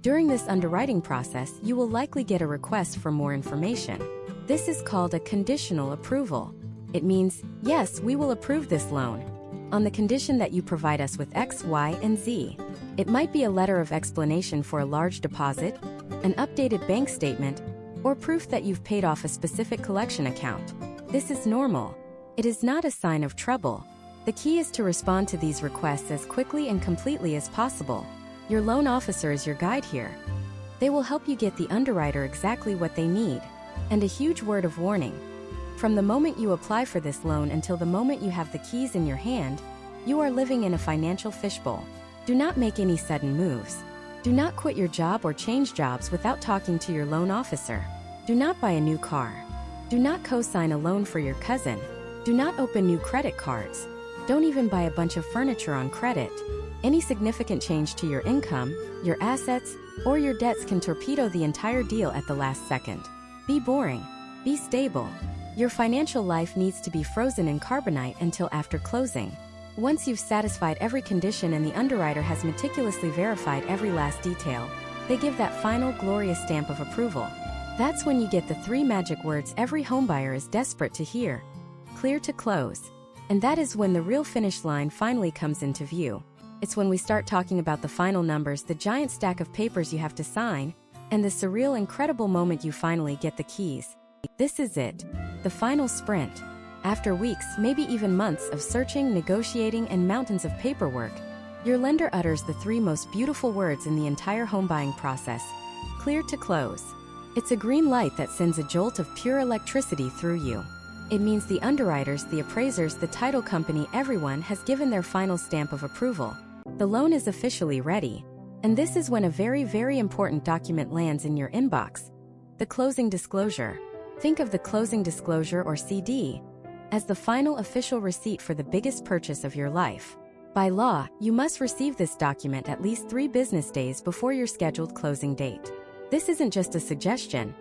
During this underwriting process, you will likely get a request for more information. This is called a conditional approval. It means, yes, we will approve this loan, on the condition that you provide us with X, Y, and Z. It might be a letter of explanation for a large deposit, an updated bank statement, or proof that you've paid off a specific collection account. This is normal. It is not a sign of trouble. The key is to respond to these requests as quickly and completely as possible. Your loan officer is your guide here. They will help you get the underwriter exactly what they need. And a huge word of warning. From the moment you apply for this loan until the moment you have the keys in your hand, you are living in a financial fishbowl. Do not make any sudden moves. Do not quit your job or change jobs without talking to your loan officer. Do not buy a new car. Do not co-sign a loan for your cousin. Do not open new credit cards. Don't even buy a bunch of furniture on credit. Any significant change to your income, your assets, or your debts can torpedo the entire deal at the last second. Be boring. Be stable. Your financial life needs to be frozen in carbonite until after closing. Once you've satisfied every condition and the underwriter has meticulously verified every last detail, they give that final glorious stamp of approval. That's when you get the 3 magic words every homebuyer is desperate to hear. Clear to close. And that is when the real finish line finally comes into view. It's when we start talking about the final numbers, the giant stack of papers you have to sign, and the surreal, incredible moment you finally get the keys. This is it. The final sprint. After weeks, maybe even months of searching, negotiating, and mountains of paperwork, your lender utters the 3 most beautiful words in the entire home buying process. Clear to close. It's a green light that sends a jolt of pure electricity through you. It means the underwriters, the appraisers, the title company, everyone has given their final stamp of approval. The loan is officially ready. And this is when a very, very important document lands in your inbox. The closing disclosure. Think of the closing disclosure, or CD, as the final official receipt for the biggest purchase of your life. By law, you must receive this document at least 3 business days before your scheduled closing date. This isn't just a suggestion.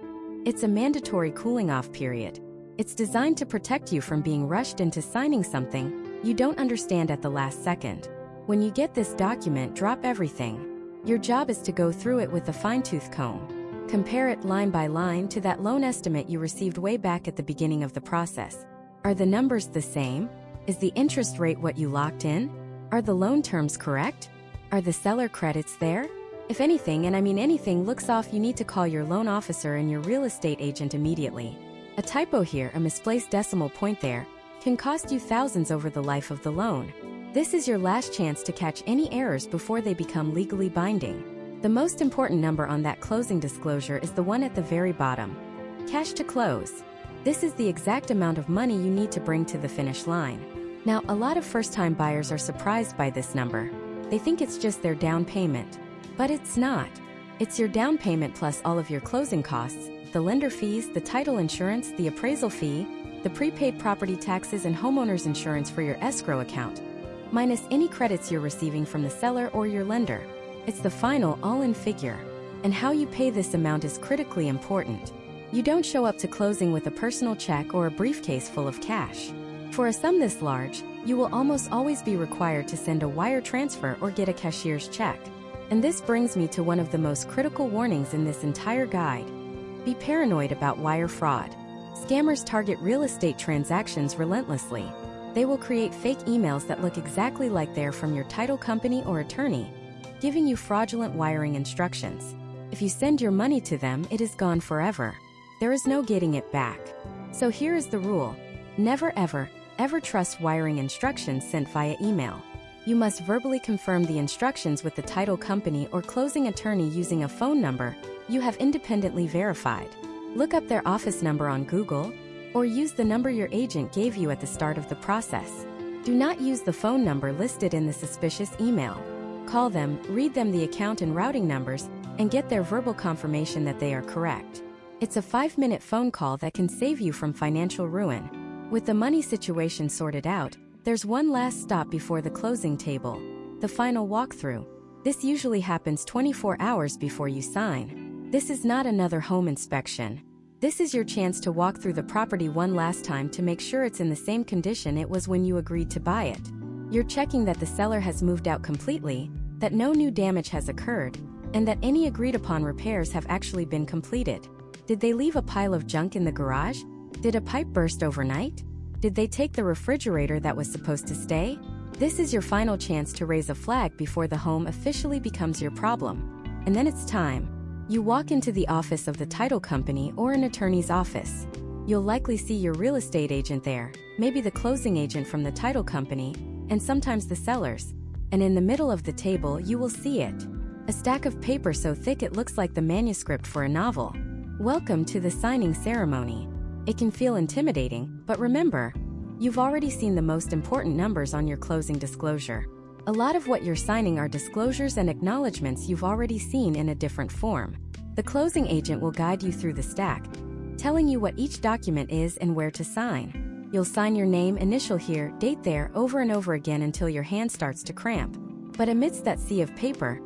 It's a mandatory cooling-off period. It's designed to protect you from being rushed into signing something you don't understand at the last second. When you get this document, drop everything. Your job is to go through it with a fine-tooth comb. Compare it line by line to that loan estimate you received way back at the beginning of the process. Are the numbers the same? Is the interest rate what you locked in? Are the loan terms correct? Are the seller credits there? If anything, and I mean anything, looks off, you need to call your loan officer and your real estate agent immediately. A typo here, a misplaced decimal point there, can cost you thousands over the life of the loan. This is your last chance to catch any errors before they become legally binding. The most important number on that closing disclosure is the one at the very bottom. Cash to close. This is the exact amount of money you need to bring to the finish line. Now, a lot of first-time buyers are surprised by this number. They think it's just their down payment. But it's not. It's your down payment plus all of your closing costs, the lender fees, the title insurance, the appraisal fee, the prepaid property taxes and homeowner's insurance for your escrow account, minus any credits you're receiving from the seller or your lender. It's the final all-in figure. And how you pay this amount is critically important. You don't show up to closing with a personal check or a briefcase full of cash. For a sum this large, you will almost always be required to send a wire transfer or get a cashier's check. And this brings me to one of the most critical warnings in this entire guide. Be paranoid about wire fraud. Scammers target real estate transactions relentlessly. They will create fake emails that look exactly like they're from your title company or attorney, giving you fraudulent wiring instructions. If you send your money to them, it is gone forever. There is no getting it back. So here is the rule. Never ever trust wiring instructions sent via email. You must verbally confirm the instructions with the title company or closing attorney using a phone number you have independently verified. Look up their office number on Google, or use the number your agent gave you at the start of the process. Do not use the phone number listed in the suspicious email. Call them, read them the account and routing numbers, and get their verbal confirmation that they are correct. It's a 5-minute phone call that can save you from financial ruin. With the money situation sorted out, there's one last stop before the closing table, the final walkthrough. This usually happens 24 hours before you sign. This is not another home inspection. This is your chance to walk through the property one last time to make sure it's in the same condition it was when you agreed to buy it. You're checking that the seller has moved out completely, that no new damage has occurred, and that any agreed upon repairs have actually been completed. Did they leave a pile of junk in the garage? Did a pipe burst overnight? Did they take the refrigerator that was supposed to stay? This is your final chance to raise a flag before the home officially becomes your problem. And then it's time. You walk into the office of the title company or an attorney's office. You'll likely see your real estate agent there, maybe the closing agent from the title company, and sometimes the sellers. And in the middle of the table you will see it. A stack of paper so thick it looks like the manuscript for a novel. Welcome to the signing ceremony. It can feel intimidating, but remember, you've already seen the most important numbers on your closing disclosure. A lot of what you're signing are disclosures and acknowledgments you've already seen in a different form. The closing agent will guide you through the stack, telling you what each document is and where to sign. You'll sign your name, initial here, date there, over and over again until your hand starts to cramp. But amidst that sea of paper,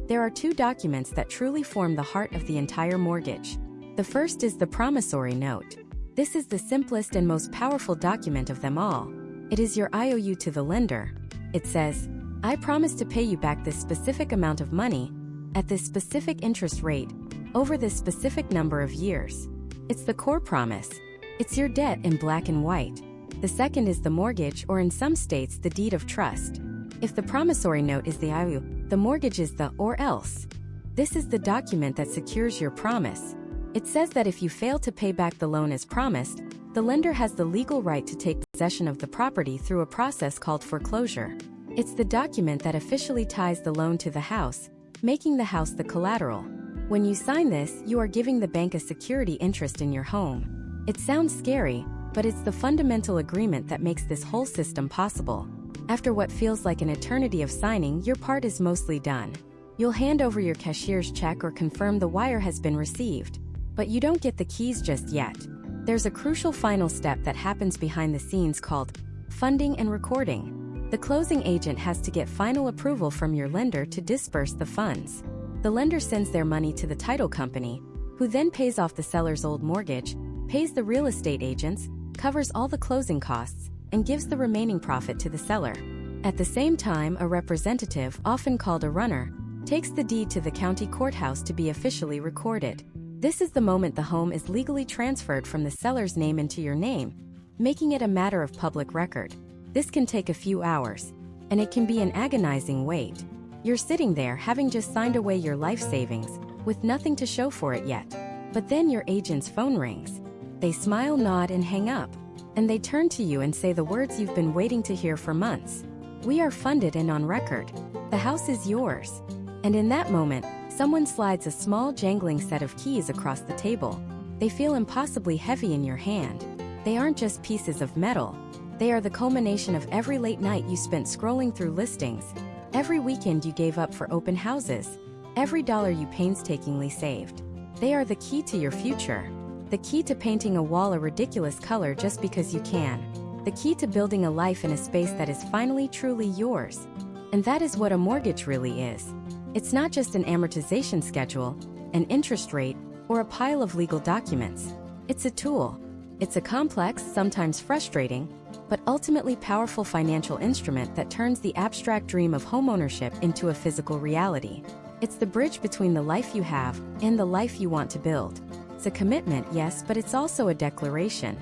there are two documents that truly form the heart of the entire mortgage. The first is the promissory note. This is the simplest and most powerful document of them all. It is your IOU to the lender. It says, I promise to pay you back this specific amount of money, at this specific interest rate, over this specific number of years. It's the core promise. It's your debt in black and white. The second is the mortgage, or in some states, the deed of trust. If the promissory note is the IOU, the mortgage is the or else. This is the document that secures your promise. It says that if you fail to pay back the loan as promised, the lender has the legal right to take possession of the property through a process called foreclosure. It's the document that officially ties the loan to the house, making the house the collateral. When you sign this, you are giving the bank a security interest in your home. It sounds scary, but it's the fundamental agreement that makes this whole system possible. After what feels like an eternity of signing, your part is mostly done. You'll hand over your cashier's check or confirm the wire has been received. But you don't get the keys just yet. There's a crucial final step that happens behind the scenes called funding and recording. The closing agent has to get final approval from your lender to disperse the funds. The lender sends their money to the title company, who then pays off the seller's old mortgage, pays the real estate agents, covers all the closing costs, and gives the remaining profit to the seller. At the same time, a representative, often called a runner, takes the deed to the county courthouse to be officially recorded. This is the moment the home is legally transferred from the seller's name into your name, making it a matter of public record. This can take a few hours, and it can be an agonizing wait. You're sitting there having just signed away your life savings, with nothing to show for it yet. But then your agent's phone rings. They smile, nod, and hang up. And they turn to you and say the words you've been waiting to hear for months. We are funded and on record. The house is yours. And in that moment, someone slides a small jangling set of keys across the table. They feel impossibly heavy in your hand. They aren't just pieces of metal. They are the culmination of every late night you spent scrolling through listings, every weekend you gave up for open houses, every dollar you painstakingly saved. They are the key to your future. The key to painting a wall a ridiculous color just because you can. The key to building a life in a space that is finally truly yours. And that is what a mortgage really is. It's not just an amortization schedule, an interest rate, or a pile of legal documents. It's a tool. It's a complex, sometimes frustrating, but ultimately powerful financial instrument that turns the abstract dream of homeownership into a physical reality. It's the bridge between the life you have and the life you want to build. It's a commitment, yes, but it's also a declaration.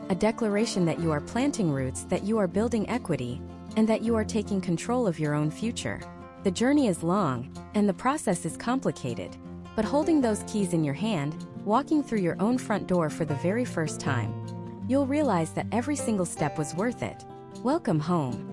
A declaration that you are planting roots, that you are building equity, and that you are taking control of your own future. The journey is long, and the process is complicated. But holding those keys in your hand, walking through your own front door for the very first time, you'll realize that every single step was worth it. Welcome home.